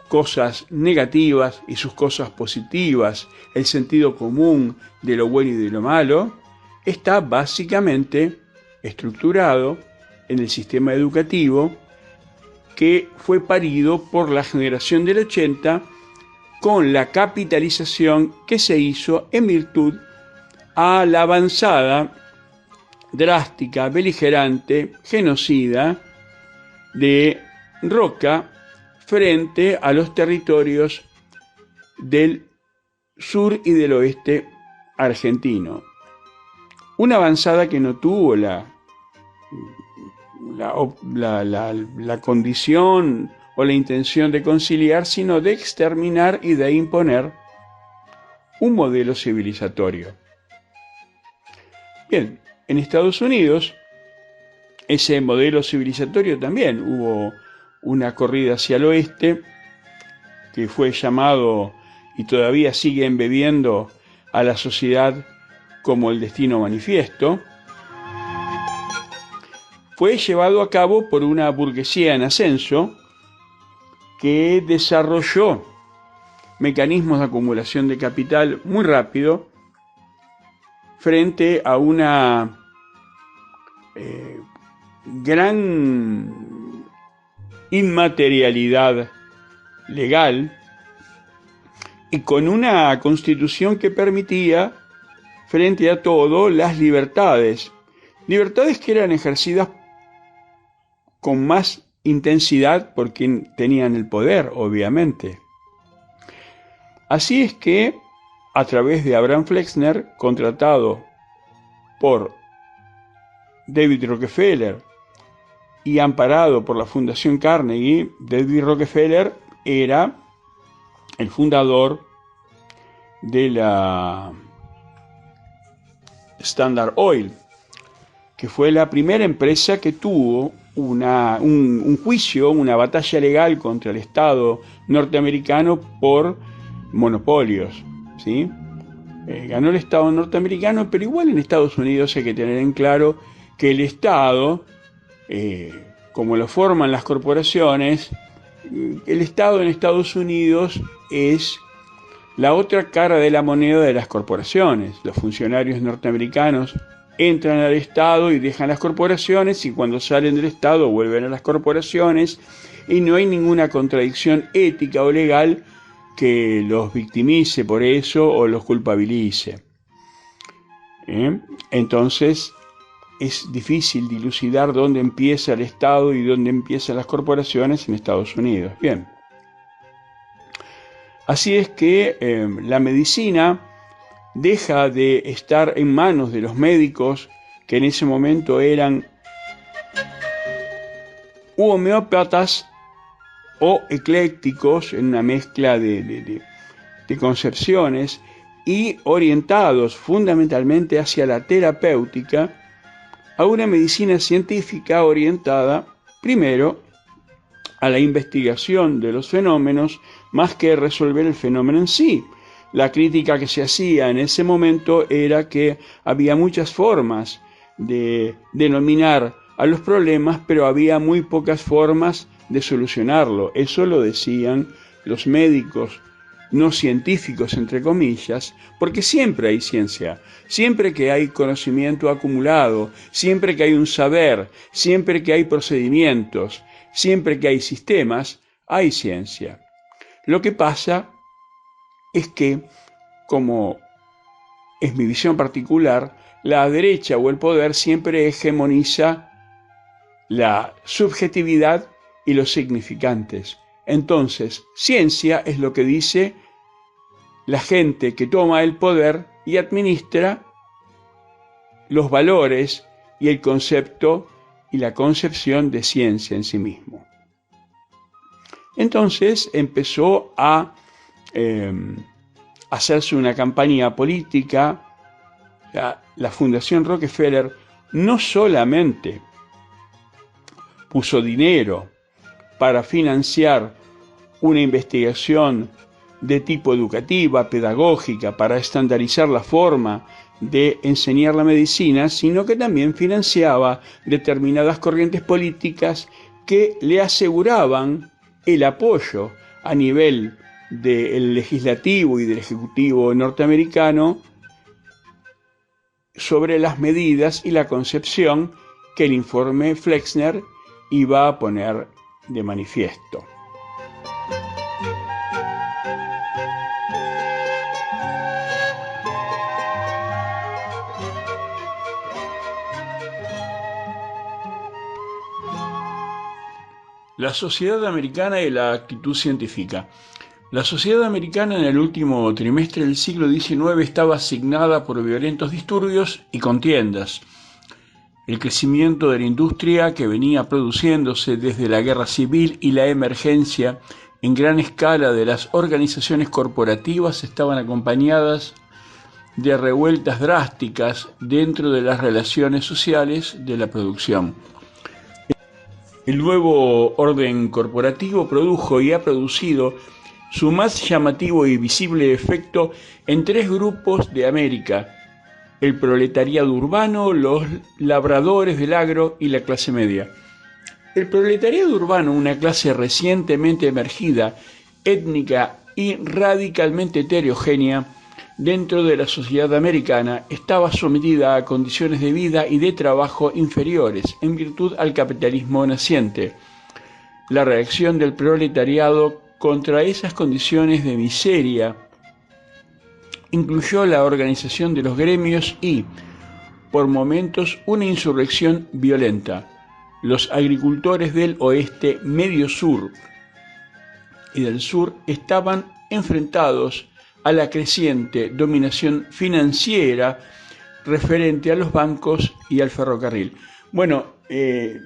S12: cosas negativas y sus cosas positivas, el sentido común de lo bueno y de lo malo, está básicamente estructurado en el sistema educativo que fue parido por la generación del 80 con la capitalización que se hizo en virtud a la avanzada, drástica, beligerante, genocida de Roca frente a los territorios del sur y del oeste argentino. Una avanzada que no tuvo la condición o la intención de conciliar, sino de exterminar y de imponer un modelo civilizatorio. Bien, en Estados Unidos, ese modelo civilizatorio también hubo una corrida hacia el oeste que fue llamado y todavía sigue embebiendo a la sociedad como el destino manifiesto. Fue llevado a cabo por una burguesía en ascenso que desarrolló mecanismos de acumulación de capital muy rápido frente a una gran inmaterialidad legal y con una constitución que permitía frente a todo las libertades que eran ejercidas con más intensidad por quien tenían el poder, obviamente. Así es que, a través de Abraham Flexner, contratado por David Rockefeller y amparado por la Fundación Carnegie, David Rockefeller era el fundador de la Standard Oil, que fue la primera empresa que tuvo un juicio, una batalla legal contra el Estado norteamericano por monopolios, ¿sí? Ganó el Estado norteamericano, pero igual en Estados Unidos hay que tener en claro que el Estado, como lo forman las corporaciones, el Estado en Estados Unidos es la otra cara de la moneda de las corporaciones. Los funcionarios norteamericanos entran al Estado y dejan las corporaciones, y cuando salen del Estado vuelven a las corporaciones, y no hay ninguna contradicción ética o legal que los victimice por eso o los culpabilice. Entonces es difícil dilucidar dónde empieza el Estado y dónde empiezan las corporaciones en Estados Unidos. Bien. Así es que la medicina deja de estar en manos de los médicos, que en ese momento eran homeópatas o eclécticos, en una mezcla de concepciones, y orientados fundamentalmente hacia la terapéutica, a una medicina científica orientada primero a la investigación de los fenómenos más que resolver el fenómeno en sí. La crítica que se hacía en ese momento era que había muchas formas de denominar a los problemas, pero había muy pocas formas de solucionarlo. Eso lo decían los médicos no científicos, entre comillas, porque siempre hay ciencia, siempre que hay conocimiento acumulado, siempre que hay un saber, siempre que hay procedimientos, siempre que hay sistemas, hay ciencia. Lo que pasa es que, como es mi visión particular, la derecha o el poder siempre hegemoniza la subjetividad y los significantes. Entonces, ciencia es lo que dice la gente que toma el poder y administra los valores y el concepto y la concepción de ciencia en sí mismo. Entonces empezó a hacerse una campaña política. La Fundación Rockefeller no solamente puso dinero para financiar una investigación de tipo educativa, pedagógica, para estandarizar la forma de enseñar la medicina, sino que también financiaba determinadas corrientes políticas que le aseguraban el apoyo a nivel del legislativo y del ejecutivo norteamericano sobre las medidas y la concepción que el informe Flexner iba a poner de manifiesto. La sociedad americana y la actitud científica. La sociedad americana en el último trimestre del siglo XIX estaba asignada por violentos disturbios y contiendas. El crecimiento de la industria que venía produciéndose desde la guerra civil y la emergencia en gran escala de las organizaciones corporativas estaban acompañadas de revueltas drásticas dentro de las relaciones sociales de la producción. El nuevo orden corporativo produjo y ha producido su más llamativo y visible efecto en tres grupos de América: el proletariado urbano, los labradores del agro y la clase media. El proletariado urbano, una clase recientemente emergida, étnica y radicalmente heterogénea dentro de la sociedad americana, estaba sometida a condiciones de vida y de trabajo inferiores en virtud al capitalismo naciente. La reacción del proletariado contra esas condiciones de miseria incluyó la organización de los gremios y, por momentos, una insurrección violenta. Los agricultores del oeste, medio sur y del sur estaban enfrentados a la creciente dominación financiera referente a los bancos y al ferrocarril. Bueno,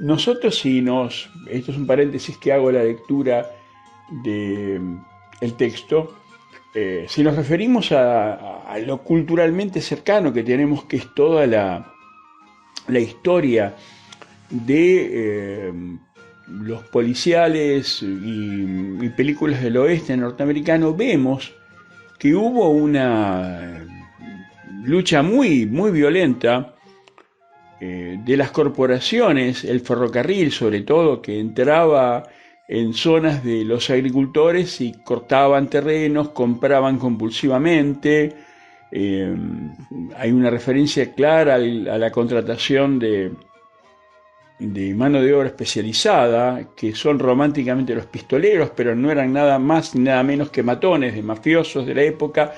S12: nosotros esto es un paréntesis que hago a la lectura del texto, si nos referimos a lo culturalmente cercano que tenemos, que es toda la historia de los policiales y películas del oeste norteamericano, vemos que hubo una lucha muy, muy violenta de las corporaciones, el ferrocarril sobre todo, que entraba en zonas de los agricultores y cortaban terrenos, compraban compulsivamente. Hay una referencia clara a la contratación de mano de obra especializada, que son románticamente los pistoleros, pero no eran nada más ni nada menos que matones de mafiosos de la época,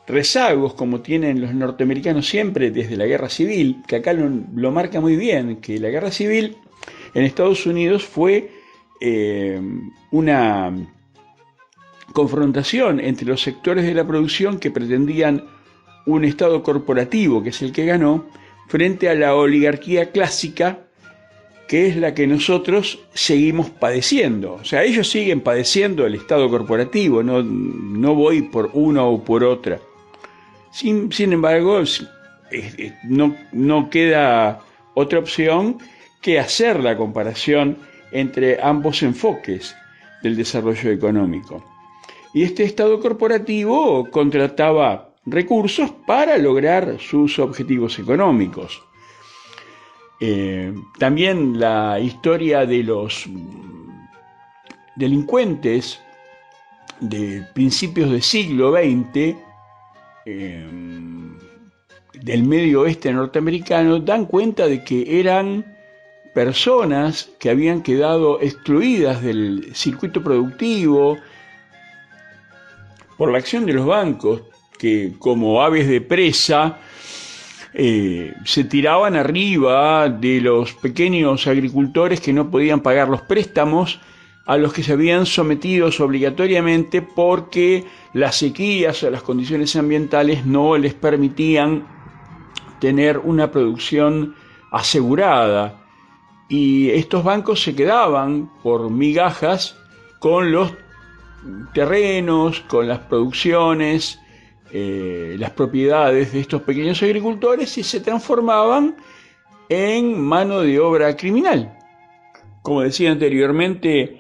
S12: rezagos como tienen los norteamericanos siempre desde la guerra civil, que acá lo marca muy bien, que la guerra civil en Estados Unidos fue una confrontación entre los sectores de la producción que pretendían un Estado corporativo, que es el que ganó, frente a la oligarquía clásica, que es la que nosotros seguimos padeciendo. O sea, ellos siguen padeciendo el Estado corporativo, no voy por una o por otra. Sin embargo, no queda otra opción que hacer la comparación entre ambos enfoques del desarrollo económico. Y este Estado corporativo contrataba recursos para lograr sus objetivos económicos. También la historia de los delincuentes de principios del siglo XX del medio oeste norteamericano dan cuenta de que eran personas que habían quedado excluidas del circuito productivo por la acción de los bancos, que como aves de presa se tiraban arriba de los pequeños agricultores que no podían pagar los préstamos a los que se habían sometido obligatoriamente porque las sequías o las condiciones ambientales no les permitían tener una producción asegurada. Y estos bancos se quedaban por migajas con los terrenos, con las producciones, las propiedades de estos pequeños agricultores, y se transformaban en mano de obra criminal. Como decía anteriormente,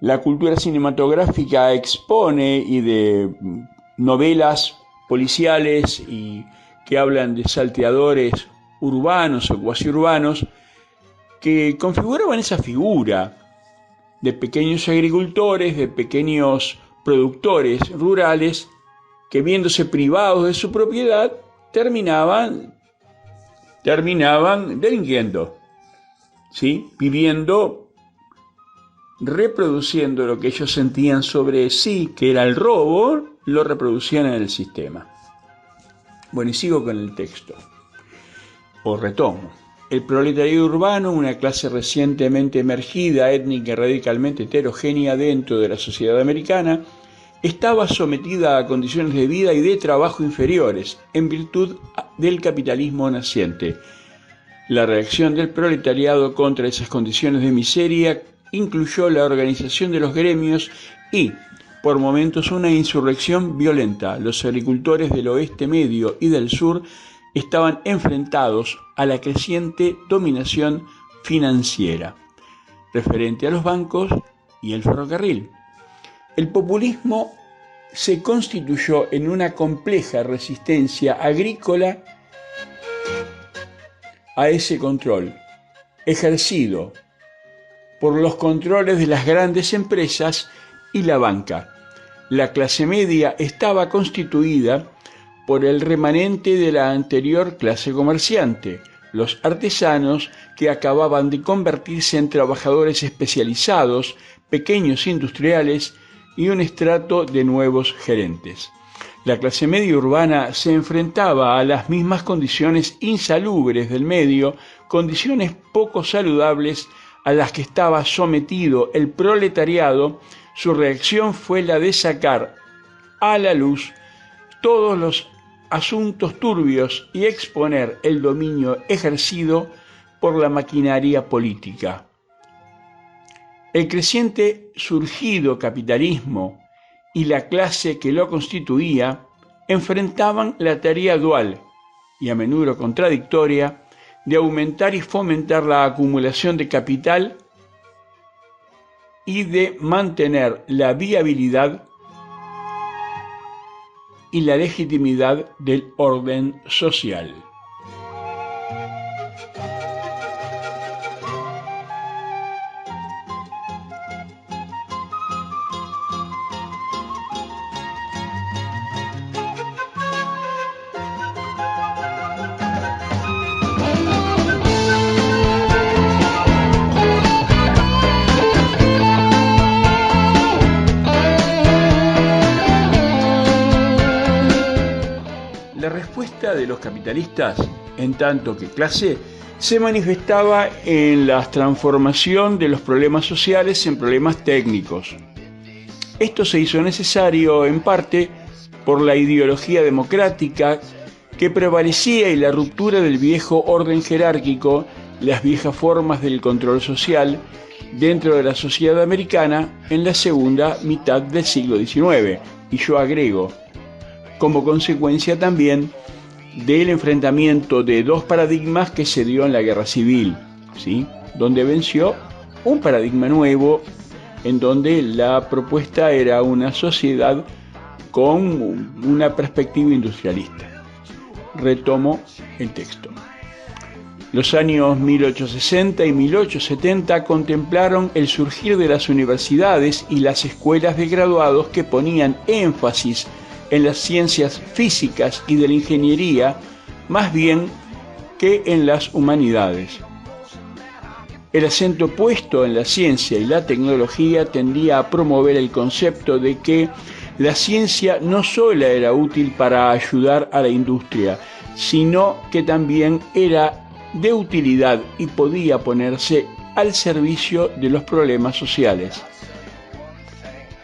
S12: la cultura cinematográfica expone y de novelas policiales y que hablan de salteadores urbanos o cuasi urbanos que configuraban esa figura de pequeños agricultores, de pequeños productores rurales que, viéndose privados de su propiedad, terminaban delinquiendo, ¿sí? Viviendo, reproduciendo lo que ellos sentían sobre sí, que era el robo, lo reproducían en el sistema. Bueno, y sigo con el texto, o retomo. El proletariado urbano, una clase recientemente emergida, étnica y radicalmente heterogénea dentro de la sociedad americana, estaba sometida a condiciones de vida y de trabajo inferiores, en virtud del capitalismo naciente. La reacción del proletariado contra esas condiciones de miseria incluyó la organización de los gremios y, por momentos, una insurrección violenta. Los agricultores del oeste medio y del sur estaban enfrentados a la creciente dominación financiera, referente a los bancos y el ferrocarril. El populismo se constituyó en una compleja resistencia agrícola a ese control, ejercido por los controles de las grandes empresas y la banca. La clase media estaba constituida por el remanente de la anterior clase comerciante, los artesanos que acababan de convertirse en trabajadores especializados, pequeños industriales y un estrato de nuevos gerentes. La clase media urbana se enfrentaba a las mismas condiciones insalubres del medio, condiciones poco saludables a las que estaba sometido el proletariado. Su reacción fue la de sacar a la luz todos los asuntos turbios y exponer el dominio ejercido por la maquinaria política. El creciente surgido capitalismo y la clase que lo constituía enfrentaban la tarea dual y a menudo contradictoria de aumentar y fomentar la acumulación de capital y de mantener la viabilidad y la legitimidad del orden social. La respuesta de los capitalistas, en tanto que clase, se manifestaba en la transformación de los problemas sociales en problemas técnicos. Esto se hizo necesario en parte por la ideología democrática que prevalecía y la ruptura del viejo orden jerárquico, las viejas formas del control social dentro de la sociedad americana en la segunda mitad del siglo XIX. Y yo agrego, como consecuencia también del enfrentamiento de dos paradigmas que se dio en la Guerra Civil, ¿sí? Donde venció un paradigma nuevo, en donde la propuesta era una sociedad con una perspectiva industrialista. Retomo el texto. Los años 1860 y 1870 contemplaron el surgir de las universidades y las escuelas de graduados que ponían énfasis en las ciencias físicas y de la ingeniería, más bien que en las humanidades. El acento puesto en la ciencia y la tecnología tendía a promover el concepto de que la ciencia no solo era útil para ayudar a la industria, sino que también era de utilidad y podía ponerse al servicio de los problemas sociales.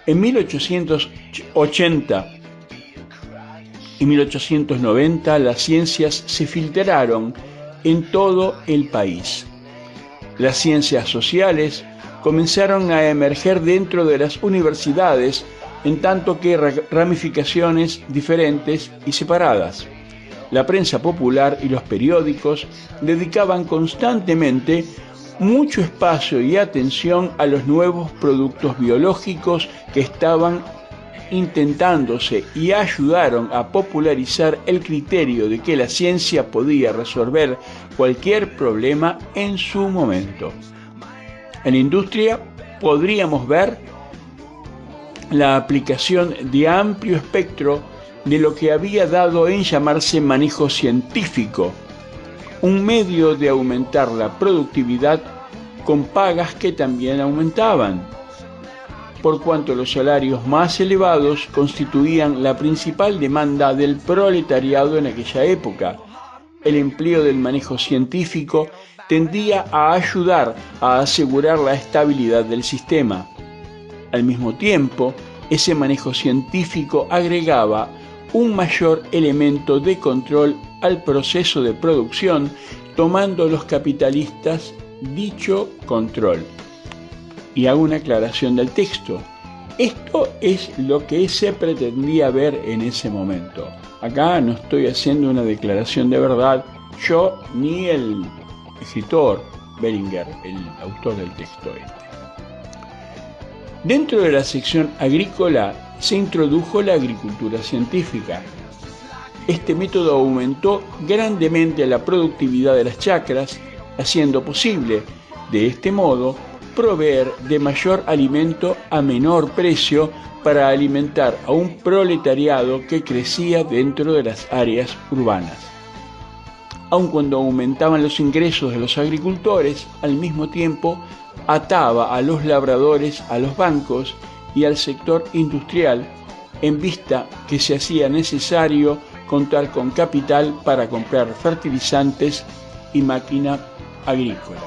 S12: En 1880 y 1890 las ciencias se filtraron en todo el país. Las ciencias sociales comenzaron a emerger dentro de las universidades, en tanto que ramificaciones diferentes y separadas. La prensa popular y los periódicos dedicaban constantemente mucho espacio y atención a los nuevos productos biológicos que estaban intentándose y ayudaron a popularizar el criterio de que la ciencia podía resolver cualquier problema en su momento. En la industria podríamos ver la aplicación de amplio espectro de lo que había dado en llamarse manejo científico, un medio de aumentar la productividad con pagas que también aumentaban, por cuanto los salarios más elevados constituían la principal demanda del proletariado en aquella época. El empleo del manejo científico tendía a ayudar a asegurar la estabilidad del sistema. Al mismo tiempo, ese manejo científico agregaba un mayor elemento de control al proceso de producción, tomando los capitalistas dicho control. Y hago una aclaración del texto. Esto es lo que se pretendía ver en ese momento. Acá no estoy haciendo una declaración de verdad, yo ni el escritor Beringer, el autor del texto este. Dentro de la sección agrícola se introdujo la agricultura científica. Este método aumentó grandemente la productividad de las chacras, haciendo posible, de este modo, proveer de mayor alimento a menor precio para alimentar a un proletariado que crecía dentro de las áreas urbanas. Aun cuando aumentaban los ingresos de los agricultores, al mismo tiempo ataba a los labradores, a los bancos y al sector industrial, en vista que se hacía necesario contar con capital para comprar fertilizantes y máquina agrícola.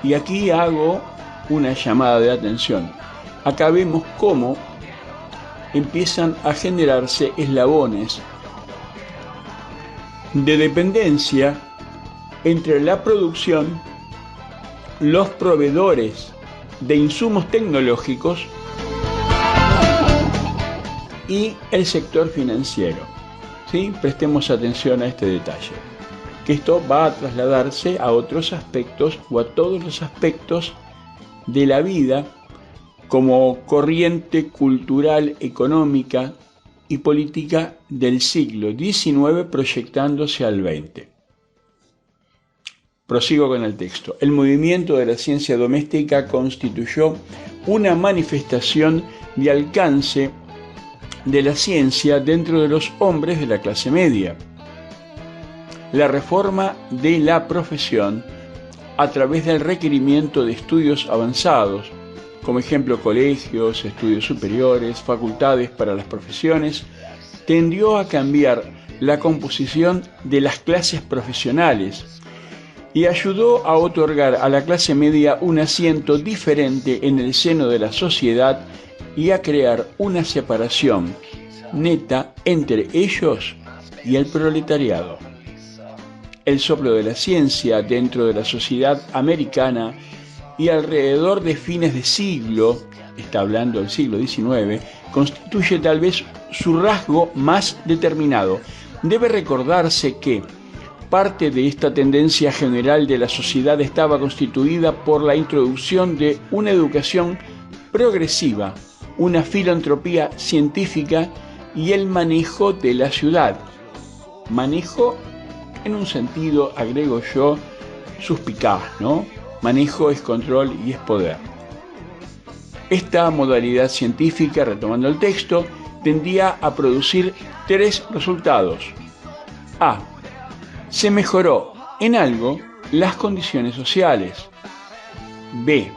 S12: Y aquí hago una llamada de atención. Acá vemos cómo empiezan a generarse eslabones de dependencia entre la producción, los proveedores de insumos tecnológicos y el sector financiero. ¿Sí? Prestemos atención a este detalle, que esto va a trasladarse a otros aspectos o a todos los aspectos de la vida como corriente cultural, económica y política del siglo XIX proyectándose al XX. Prosigo con el texto. El movimiento de la ciencia doméstica constituyó una manifestación de alcance de la ciencia dentro de los hombres de la clase media. La reforma de la profesión a través del requerimiento de estudios avanzados, como ejemplo colegios, estudios superiores, facultades para las profesiones, tendió a cambiar la composición de las clases profesionales y ayudó a otorgar a la clase media un asiento diferente en el seno de la sociedad y a crear una separación neta entre ellos y el proletariado. El soplo de la ciencia dentro de la sociedad americana y alrededor de fines de siglo, está hablando del siglo XIX, constituye tal vez su rasgo más determinado. Debe recordarse que parte de esta tendencia general de la sociedad estaba constituida por la introducción de una educación progresiva, una filantropía científica y el manejo de la ciudad. Manejo en un sentido, agrego yo, suspicaz, ¿no? Manejo es control y es poder. Esta modalidad científica, retomando el texto, tendía a producir tres resultados. A. Se mejoró en algo las condiciones sociales. B.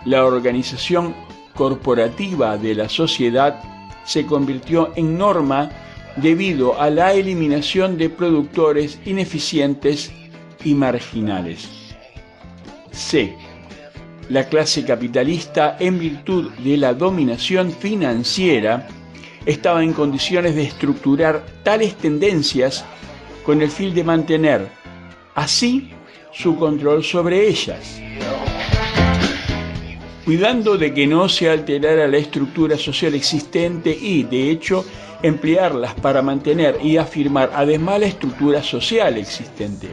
S12: La organización corporativa de la sociedad se convirtió en norma debido a la eliminación de productores ineficientes y marginales. C. La clase capitalista, en virtud de la dominación financiera, estaba en condiciones de estructurar tales tendencias con el fin de mantener así su control sobre ellas, cuidando de que no se alterara la estructura social existente y, de hecho, emplearlas para mantener y afirmar además la estructura social existente.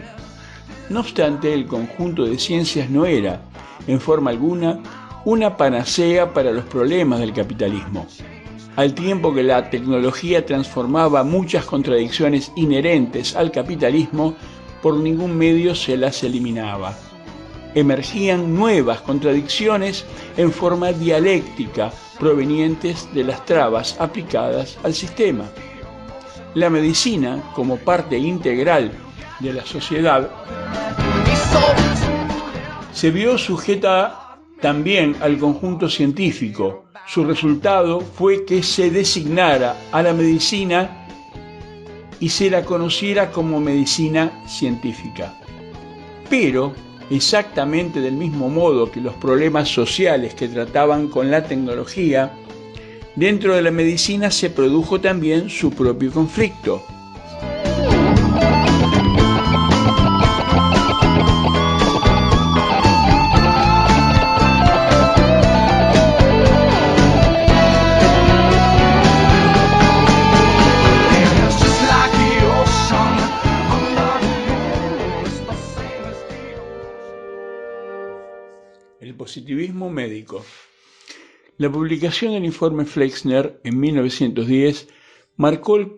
S12: No obstante, el conjunto de ciencias no era, en forma alguna, una panacea para los problemas del capitalismo. Al tiempo que la tecnología transformaba muchas contradicciones inherentes al capitalismo, por ningún medio se las eliminaba. Emergían nuevas contradicciones en forma dialéctica provenientes de las trabas aplicadas al sistema. La medicina, como parte integral de la sociedad, se vio sujeta también al conjunto científico. Su resultado fue que se designara a la medicina y se la conociera como medicina científica. Pero, exactamente del mismo modo que los problemas sociales que trataban con la tecnología, dentro de la medicina se produjo también su propio conflicto. El positivismo médico. La publicación del informe Flexner en 1910 marcó el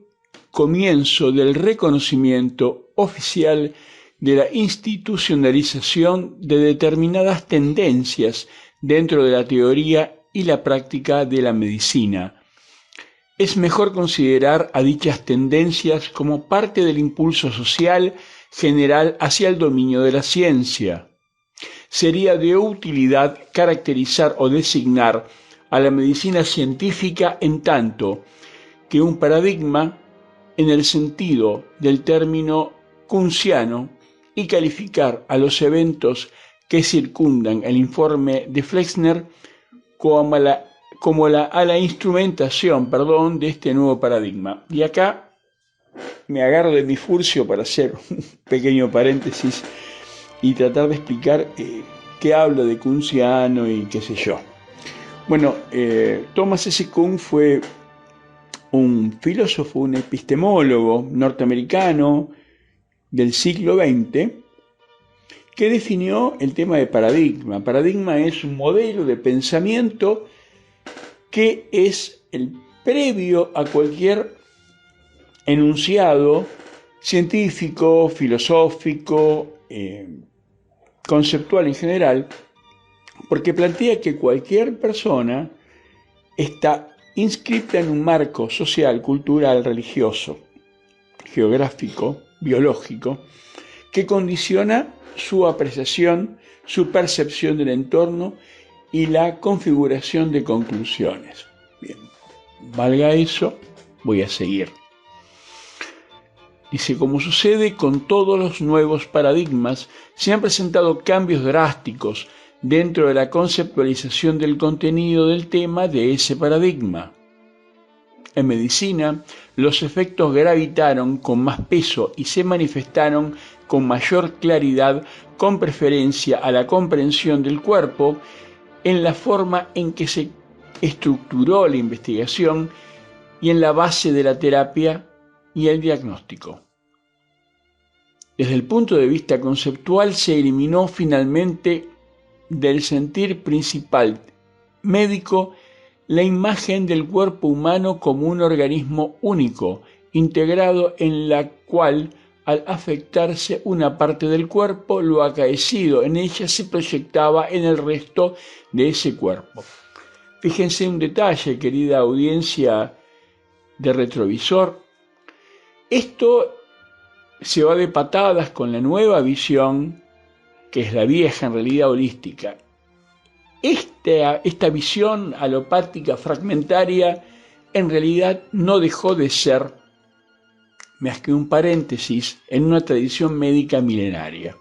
S12: comienzo del reconocimiento oficial de la institucionalización de determinadas tendencias dentro de la teoría y la práctica de la medicina. Es mejor considerar a dichas tendencias como parte del impulso social general hacia el dominio de la ciencia. Sería de utilidad caracterizar o designar a la medicina científica en tanto que un paradigma en el sentido del término kuntziano y calificar a los eventos que circundan el informe de Flexner como a la instrumentación de este nuevo paradigma. Y acá me agarro de mi furcio para hacer un pequeño paréntesis y tratar de explicar qué hablo de kuntziano y qué sé yo. Bueno, Thomas S. Kuhn fue un filósofo, un epistemólogo norteamericano del siglo XX que definió el tema de paradigma. Paradigma es un modelo de pensamiento que es el previo a cualquier enunciado científico, filosófico, conceptual en general, porque plantea que cualquier persona está inscripta en un marco social, cultural, religioso, geográfico, biológico, que condiciona su apreciación, su percepción del entorno y la configuración de conclusiones. Bien, valga eso, voy a seguir. Dice, como sucede con todos los nuevos paradigmas, se han presentado cambios drásticos dentro de la conceptualización del contenido del tema de ese paradigma. En medicina, los efectos gravitaron con más peso y se manifestaron con mayor claridad con preferencia a la comprensión del cuerpo en la forma en que se estructuró la investigación y en la base de la terapia y el diagnóstico. Desde el punto de vista conceptual se eliminó finalmente del sentir principal médico la imagen del cuerpo humano como un organismo único, integrado en la cual, al afectarse una parte del cuerpo, lo acaecido en ella se proyectaba en el resto de ese cuerpo. Fíjense un detalle, querida audiencia de Retrovisor. Esto se va de patadas con la nueva visión, que es la vieja en realidad holística. Esta visión alopática fragmentaria en realidad no dejó de ser más que un paréntesis en una tradición médica milenaria.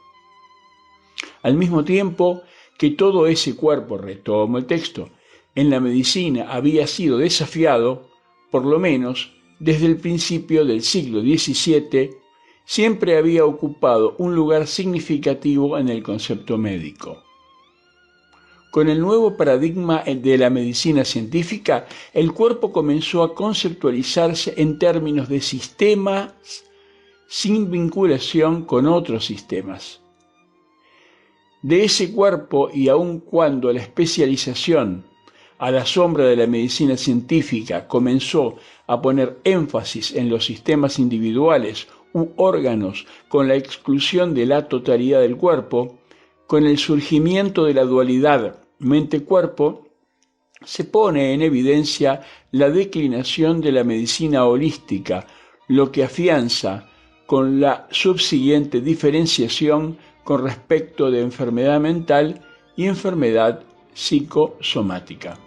S12: Al mismo tiempo que todo ese cuerpo, retomo el texto, en la medicina había sido desafiado, por lo menos desde el principio del siglo XVII, siempre había ocupado un lugar significativo en el concepto médico. Con el nuevo paradigma de la medicina científica, el cuerpo comenzó a conceptualizarse en términos de sistemas sin vinculación con otros sistemas. De ese cuerpo, y aun cuando la especialización a la sombra de la medicina científica comenzó a poner énfasis en los sistemas individuales u órganos con la exclusión de la totalidad del cuerpo, con el surgimiento de la dualidad mente-cuerpo, se pone en evidencia la declinación de la medicina holística, lo que afianza con la subsiguiente diferenciación con respecto de enfermedad mental y enfermedad psicosomática.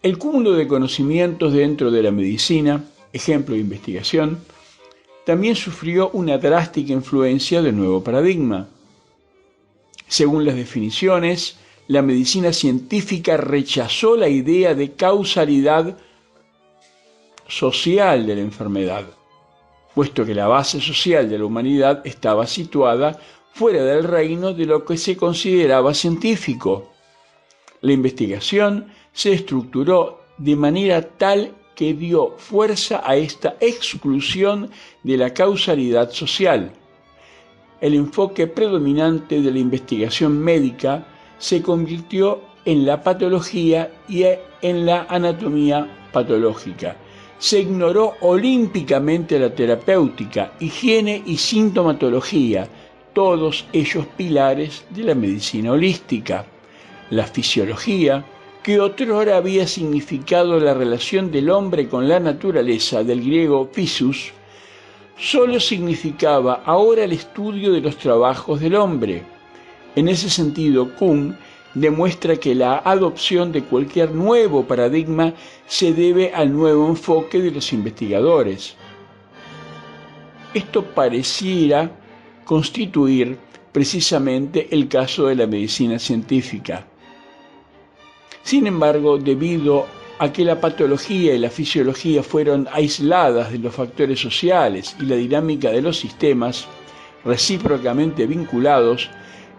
S12: El cúmulo de conocimientos dentro de la medicina, ejemplo de investigación, también sufrió una drástica influencia del nuevo paradigma. Según las definiciones, la medicina científica rechazó la idea de causalidad social de la enfermedad, puesto que la base social de la humanidad estaba situada fuera del reino de lo que se consideraba científico. La investigación se estructuró de manera tal que dio fuerza a esta exclusión de la causalidad social. El enfoque predominante de la investigación médica se convirtió en la patología y en la anatomía patológica. Se ignoró olímpicamente la terapéutica, higiene y sintomatología, todos ellos pilares de la medicina holística. La fisiología, que otrora había significado la relación del hombre con la naturaleza, del griego physis, solo significaba ahora el estudio de los trabajos del hombre. En ese sentido, Kuhn demuestra que la adopción de cualquier nuevo paradigma se debe al nuevo enfoque de los investigadores. Esto pareciera constituir precisamente el caso de la medicina científica. Sin embargo, debido a que la patología y la fisiología fueron aisladas de los factores sociales y la dinámica de los sistemas, recíprocamente vinculados,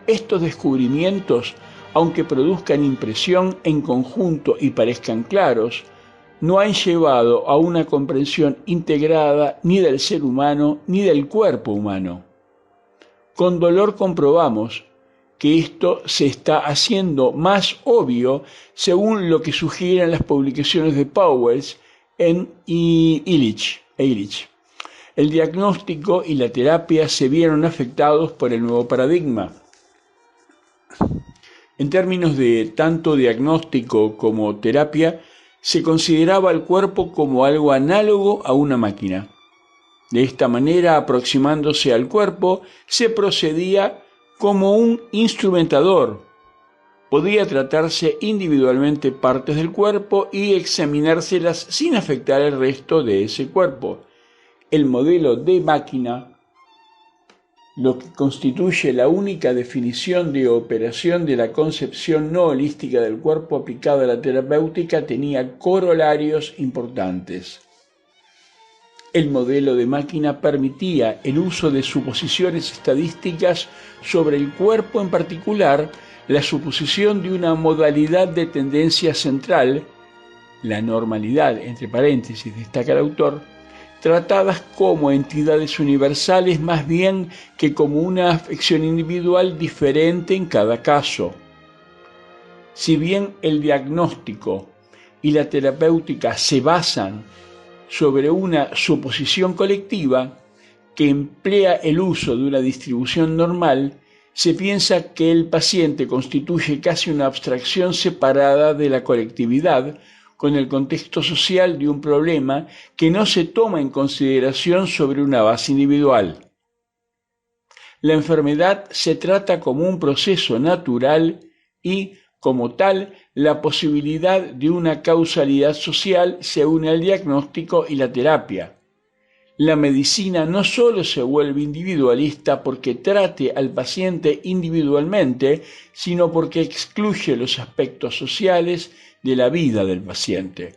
S12: estos descubrimientos, aunque produzcan impresión en conjunto y parezcan claros, no han llevado a una comprensión integrada ni del ser humano ni del cuerpo humano. Con dolor comprobamos que esto se está haciendo más obvio según lo que sugieren las publicaciones de Powers e Illich. El diagnóstico y la terapia se vieron afectados por el nuevo paradigma. En términos de tanto diagnóstico como terapia, se consideraba al cuerpo como algo análogo a una máquina. De esta manera, aproximándose al cuerpo, se procedía como un instrumentador. Podía tratarse individualmente partes del cuerpo y examinárselas sin afectar el resto de ese cuerpo. El modelo de máquina, lo que constituye la única definición de operación de la concepción no holística del cuerpo aplicada a la terapéutica, tenía corolarios importantes. El modelo de máquina permitía el uso de suposiciones estadísticas sobre el cuerpo, en particular la suposición de una modalidad de tendencia central, la normalidad, entre paréntesis, destaca el autor, tratadas como entidades universales más bien que como una afección individual diferente en cada caso. Si bien el diagnóstico y la terapéutica se basan sobre una suposición colectiva que emplea el uso de una distribución normal, se piensa que el paciente constituye casi una abstracción separada de la colectividad, con el contexto social de un problema que no se toma en consideración sobre una base individual. La enfermedad se trata como un proceso natural y, como tal, la posibilidad de una causalidad social se une al diagnóstico y la terapia. La medicina no solo se vuelve individualista porque trate al paciente individualmente, sino porque excluye los aspectos sociales de la vida del paciente.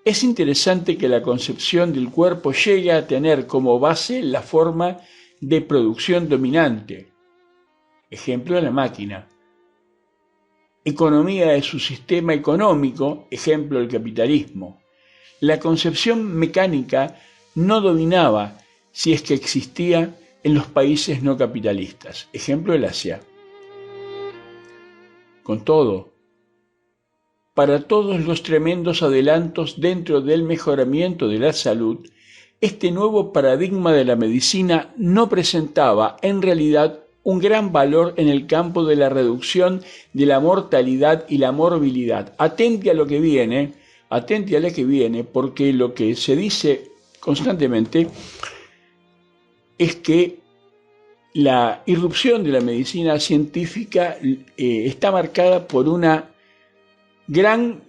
S12: Es interesante que la concepción del cuerpo llegue a tener como base la forma de producción dominante. Ejemplo de la máquina. Economía de su sistema económico, ejemplo del capitalismo. La concepción mecánica no dominaba, si es que existía en los países no capitalistas, ejemplo el Asia. Con todo, para todos los tremendos adelantos dentro del mejoramiento de la salud, este nuevo paradigma de la medicina no presentaba en realidad un gran valor en el campo de la reducción de la mortalidad y la morbilidad. Atente a lo que viene, porque lo que se dice constantemente es que la irrupción de la medicina científica está marcada por una gran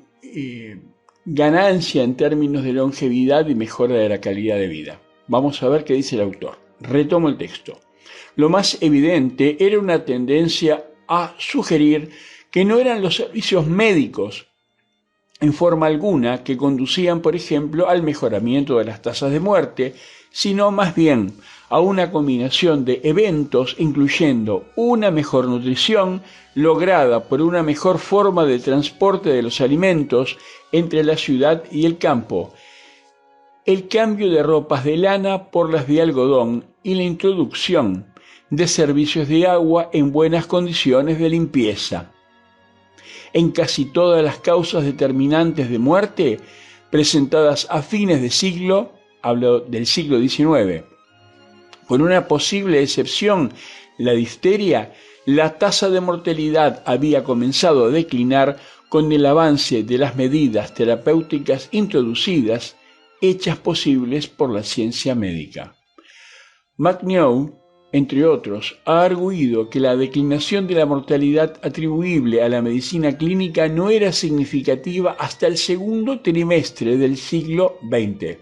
S12: ganancia en términos de longevidad y mejora de la calidad de vida. Vamos a ver qué dice el autor. Retomo el texto. Lo más evidente era una tendencia a sugerir que no eran los servicios médicos en forma alguna que conducían, por ejemplo, al mejoramiento de las tasas de muerte, sino más bien a una combinación de eventos incluyendo una mejor nutrición lograda por una mejor forma de transporte de los alimentos entre la ciudad y el campo, el cambio de ropas de lana por las de algodón y la introducción de servicios de agua en buenas condiciones de limpieza. En casi todas las causas determinantes de muerte presentadas a fines de siglo, hablo del siglo XIX, con una posible excepción, la difteria, la tasa de mortalidad había comenzado a declinar con el avance de las medidas terapéuticas introducidas, hechas posibles por la ciencia médica. McNew, entre otros, ha arguido que la declinación de la mortalidad atribuible a la medicina clínica no era significativa hasta el segundo trimestre del siglo XX,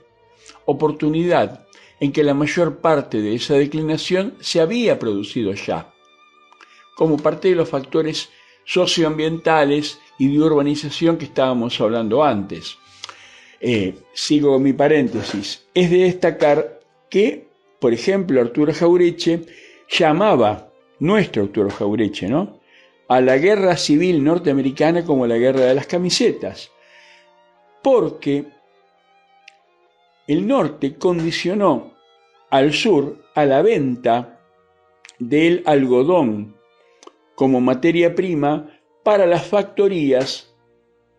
S12: oportunidad en que la mayor parte de esa declinación se había producido ya, como parte de los factores socioambientales y de urbanización que estábamos hablando antes. Sigo mi paréntesis. Es de destacar que, por ejemplo, Arturo Jauretche llamaba, nuestro Arturo Jauretche, ¿no?, a la guerra civil norteamericana como la guerra de las camisetas, porque el norte condicionó al sur a la venta del algodón como materia prima para las factorías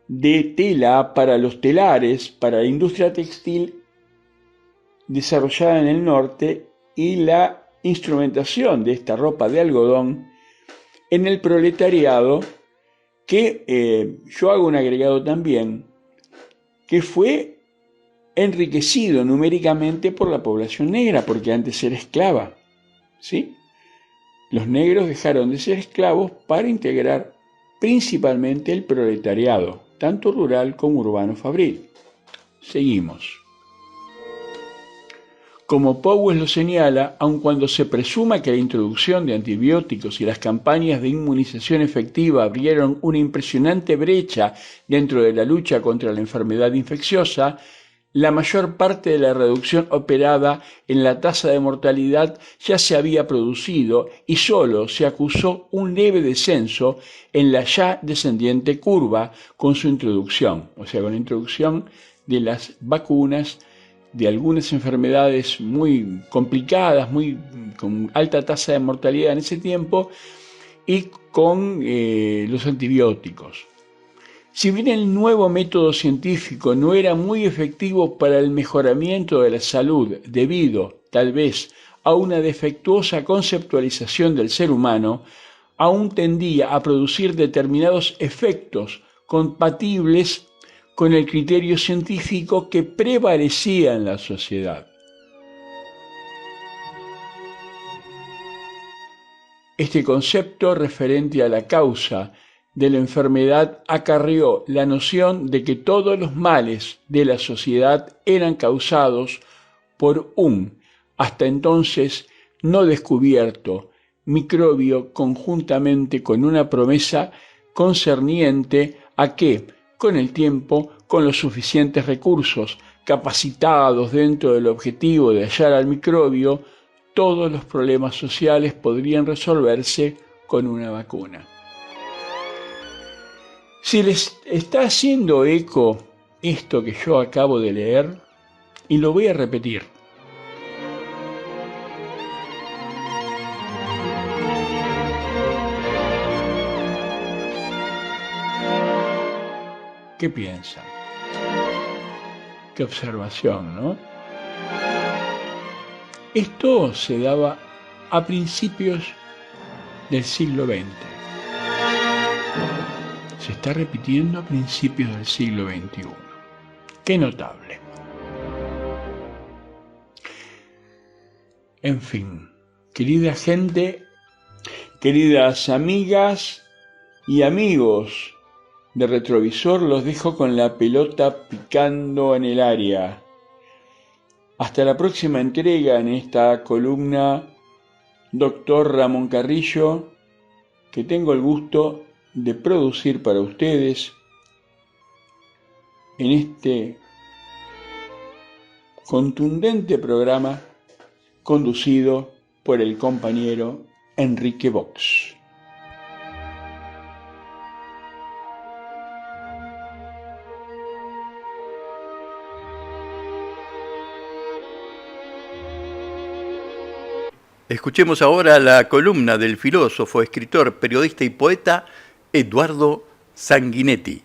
S12: de tela, para los telares, para la industria textil desarrollada en el norte y la instrumentación de esta ropa de algodón en el proletariado, que yo hago un agregado también, que fue enriquecido numéricamente por la población negra, porque antes era esclava, ¿sí? Los negros dejaron de ser esclavos para integrar principalmente el proletariado, tanto rural como urbano fabril. Seguimos. Como Powell lo señala, aun cuando se presuma que la introducción de antibióticos y las campañas de inmunización efectiva abrieron una impresionante brecha dentro de la lucha contra la enfermedad infecciosa, la mayor parte de la reducción operada en la tasa de mortalidad ya se había producido y solo se acusó un leve descenso en la ya descendiente curva con su introducción, o sea, con la introducción de las vacunas de algunas enfermedades muy complicadas, con alta tasa de mortalidad en ese tiempo, y con los antibióticos. Si bien el nuevo método científico no era muy efectivo para el mejoramiento de la salud debido, tal vez, a una defectuosa conceptualización del ser humano, aún tendía a producir determinados efectos compatibles con el criterio científico que prevalecía en la sociedad. Este concepto referente a la causa de la enfermedad acarreó la noción de que todos los males de la sociedad eran causados por un, hasta entonces no descubierto, microbio conjuntamente con una promesa concerniente a que, con el tiempo, con los suficientes recursos capacitados dentro del objetivo de hallar al microbio, todos los problemas sociales podrían resolverse con una vacuna. Si les está haciendo eco esto que yo acabo de leer, y lo voy a repetir, ¿Qué piensan? Qué observación, ¿no? Esto se daba a principios del siglo XX. Se está repitiendo a principios del siglo XXI. Qué notable. En fin, querida gente, queridas amigas y amigos de Retrovisor, los dejo con la pelota picando en el área. Hasta la próxima entrega en esta columna, Dr. Ramón Carrillo, que tengo el gusto de producir para ustedes en este contundente programa conducido por el compañero Enrique Vox.
S2: Escuchemos ahora la columna del filósofo, escritor, periodista y poeta Eduardo Sanguinetti.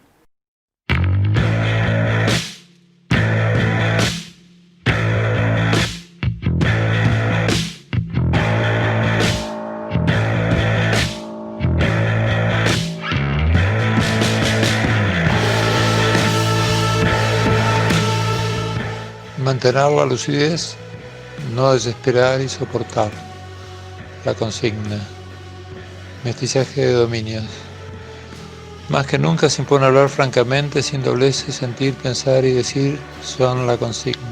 S13: Mantener la lucidez, no desesperar y soportar. La consigna. Mestizaje de dominios. Más que nunca se impone hablar francamente, sin dobleces, sentir, pensar y decir son la consigna.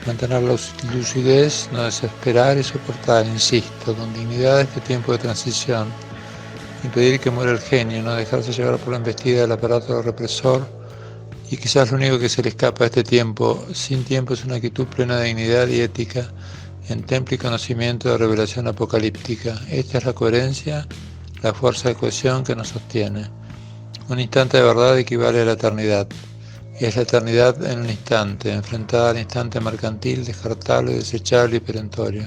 S13: Mantener la lucidez, no desesperar y soportar, insisto, con dignidad este tiempo de transición. Impedir que muera el genio, no dejarse llevar por la embestida del aparato represor. Y quizás lo único que se le escapa a este tiempo, sin tiempo, es una actitud plena de dignidad y ética, en temple y conocimiento de revelación apocalíptica. Esta es la coherencia, la fuerza de cohesión que nos sostiene. Un instante de verdad equivale a la eternidad. Es la eternidad en un instante, enfrentada al instante mercantil, descartable, desechable y perentorio.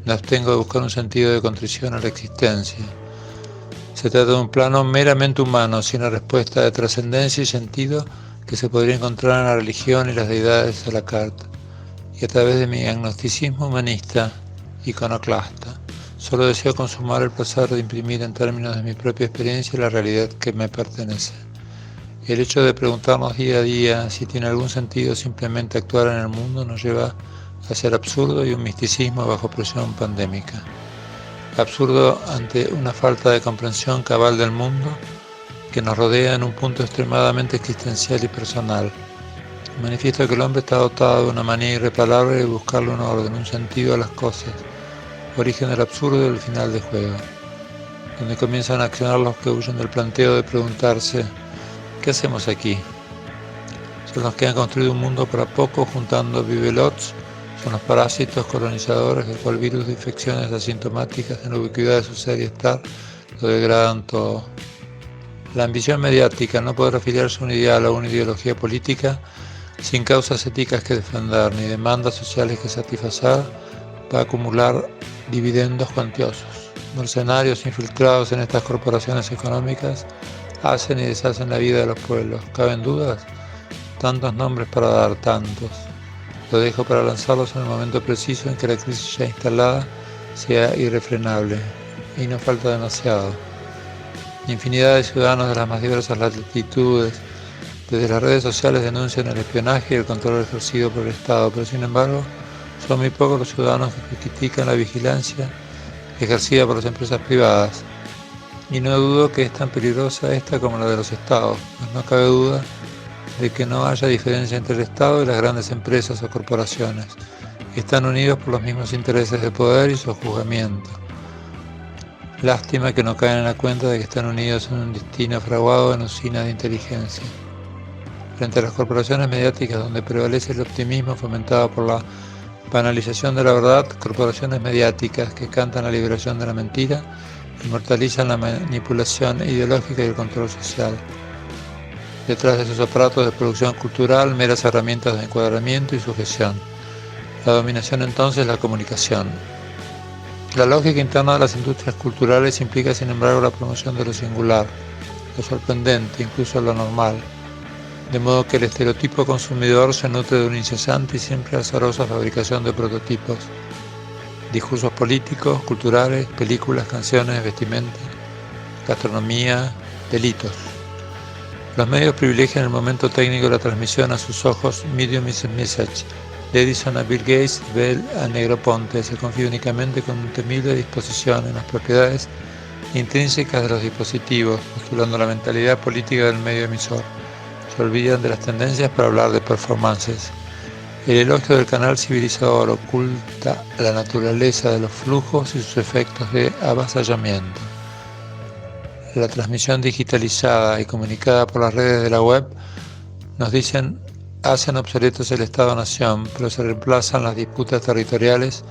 S13: Me abstengo de buscar un sentido de contrición a la existencia. Se trata de un plano meramente humano, sin una respuesta de trascendencia y sentido que se podría encontrar en la religión y las deidades a la carta. Y a través de mi agnosticismo humanista, iconoclasta, solo deseo consumar el placer de imprimir en términos de mi propia experiencia la realidad que me pertenece. El hecho de preguntarnos día a día si tiene algún sentido simplemente actuar en el mundo nos lleva a ser absurdo y un misticismo bajo presión pandémica. Absurdo ante una falta de comprensión cabal del mundo que nos rodea en un punto extremadamente existencial y personal. Manifiesto que el hombre está dotado de una manía irreparable de buscarle un orden, un sentido a las cosas, origen del absurdo y el final del juego, donde comienzan a accionar los que huyen del planteo de preguntarse ¿qué hacemos aquí? Son los que han construido un mundo para poco juntando bibelots, son los parásitos colonizadores del cual virus de infecciones asintomáticas en la ubicuidad de su ser y estar lo degradan todo. La ambición mediática, no poder afiliarse a un ideal o a una ideología política sin causas éticas que defender ni demandas sociales que satisfacer, va a acumular dividendos cuantiosos. Mercenarios infiltrados en estas corporaciones económicas hacen y deshacen la vida de los pueblos. ¿Caben dudas? Tantos nombres para dar, tantos. Lo dejo para lanzarlos en el momento preciso en que la crisis ya instalada sea irrefrenable. Y no falta demasiado. Infinidad de ciudadanos de las más diversas latitudes, desde las redes sociales denuncian el espionaje y el control ejercido por el Estado, pero sin embargo son muy pocos los ciudadanos que critican la vigilancia ejercida por las empresas privadas. Y no dudo que es tan peligrosa esta como la de los Estados, pues no cabe duda de que no haya diferencia entre el Estado y las grandes empresas o corporaciones, que están unidos por los mismos intereses de poder y sojuzgamiento. Lástima que no caen en la cuenta de que están unidos en un destino fraguado en usinas de inteligencia. Frente a las corporaciones mediáticas donde prevalece el optimismo fomentado por la banalización de la verdad, corporaciones mediáticas que cantan la liberación de la mentira, inmortalizan la manipulación ideológica y el control social. Detrás de esos aparatos de producción cultural, meras herramientas de encuadramiento y sujeción. La dominación entonces es la comunicación. La lógica interna de las industrias culturales implica sin embargo la promoción de lo singular, lo sorprendente, incluso lo normal. de modo que el estereotipo consumidor se nutre de una incesante y siempre azarosa fabricación de prototipos, discursos políticos, culturales, películas, canciones, vestimenta, gastronomía, delitos. Los medios privilegian el momento técnico de la transmisión a sus ojos, medium is a message. De Edison a Bill Gates, Bell a Negroponte, se confía únicamente con un temible disposición en las propiedades intrínsecas de los dispositivos, postulando la mentalidad política del medio emisor. Se olvidan de las tendencias para hablar de performances. El elogio del canal civilizador oculta la naturaleza de los flujos y sus efectos de avasallamiento. La transmisión digitalizada y comunicada por las redes de la web nos dicen hacen obsoletos el Estado-Nación, pero se reemplazan las disputas territoriales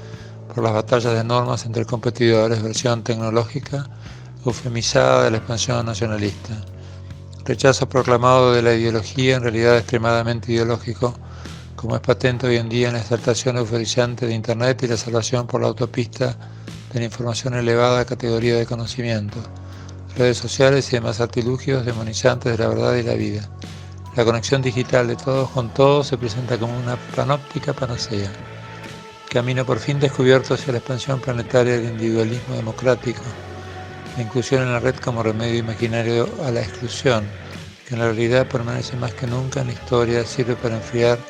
S13: por las batallas de normas entre competidores, versión tecnológica eufemizada de la expansión nacionalista. Rechazo proclamado de la ideología, en realidad extremadamente ideológico, como es patente hoy en día en la exaltación euforizante de Internet y la salvación por la autopista de la información elevada a categoría de conocimiento, redes sociales y demás artilugios demonizantes de la verdad y la vida. La conexión digital de todos con todos se presenta como una panóptica panacea. Camino por fin descubierto hacia la expansión planetaria del individualismo democrático, la inclusión en la red como remedio imaginario a la exclusión, que en la realidad permanece más que nunca en la historia, sirve para enfriar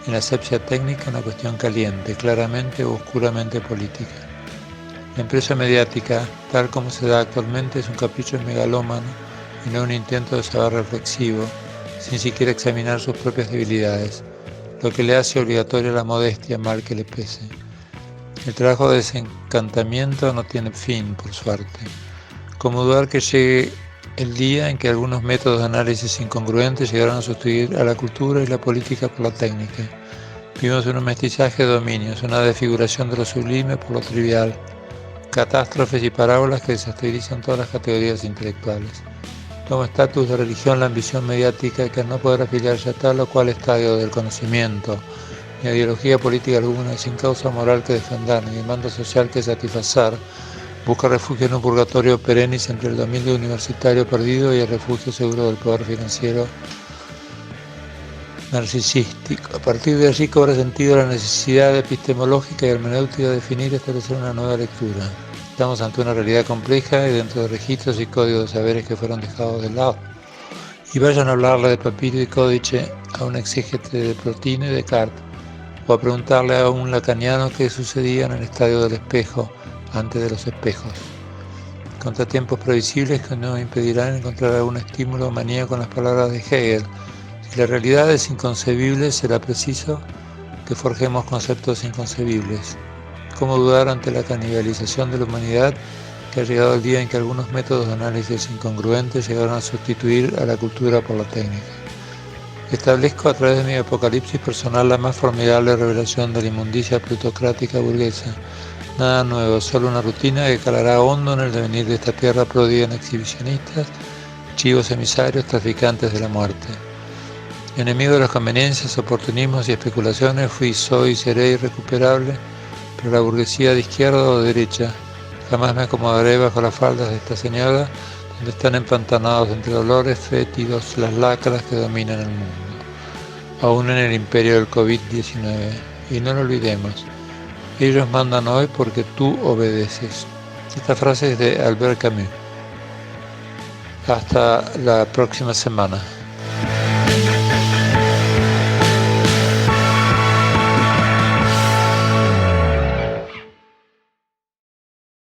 S13: en la asepsia técnica una cuestión caliente, claramente o oscuramente política. La empresa mediática, tal como se da actualmente, es un capricho megalómano y no un intento de saber reflexivo, sin siquiera examinar sus propias debilidades, lo que le hace obligatoria la modestia, mal que le pese. El trabajo de desencantamiento no tiene fin, por suerte. ¿Cómo dudar que llegue el día en que algunos métodos de análisis incongruentes llegarán a sustituir a la cultura y la política por la técnica? Vivimos en un mestizaje de dominios, una desfiguración de lo sublime por lo trivial, catástrofes y parábolas que desestabilizan todas las categorías intelectuales. Toma estatus de religión la ambición mediática que al no poder afiliarse a tal o cual estadio del conocimiento, ni a ideología política alguna, sin causa moral que defender, ni demanda social que satisfacer, busca refugio en un purgatorio perennis entre el dominio universitario perdido y el refugio seguro del poder financiero narcisístico. A partir de allí cobra sentido la necesidad epistemológica y hermenéutica de definir y establecer una nueva lectura. Estamos ante una realidad compleja y dentro de registros y códigos de saberes que fueron dejados de lado. Y vayan a hablarle de Papiro y Códice a un exégete de Plotino y Descartes, o a preguntarle a un lacaniano qué sucedía en el estadio del espejo antes de los espejos. Contratiempos previsibles que no impedirán encontrar algún estímulo o manía con las palabras de Hegel. Si la realidad es inconcebible, será preciso que forjemos conceptos inconcebibles. ¿Cómo dudar ante la canibalización de la humanidad que ha llegado el día en que algunos métodos de análisis incongruentes llegaron a sustituir a la cultura por la técnica? Establezco a través de mi apocalipsis personal la más formidable revelación de la inmundicia plutocrática burguesa. Nada nuevo, solo una rutina que calará hondo en el devenir de esta tierra pródiga en exhibicionistas, chivos emisarios, traficantes de la muerte. Enemigo de las conveniencias, oportunismos y especulaciones, fui, soy y seré irrecuperable, pero la burguesía de izquierda o de derecha, jamás me acomodaré bajo las faldas de esta señora, donde están empantanados entre dolores fétidos las lacras que dominan el mundo, aún en el imperio del COVID-19. Y no lo olvidemos, ellos mandan hoy porque tú obedeces. Esta frase es de Albert Camus. Hasta la próxima semana.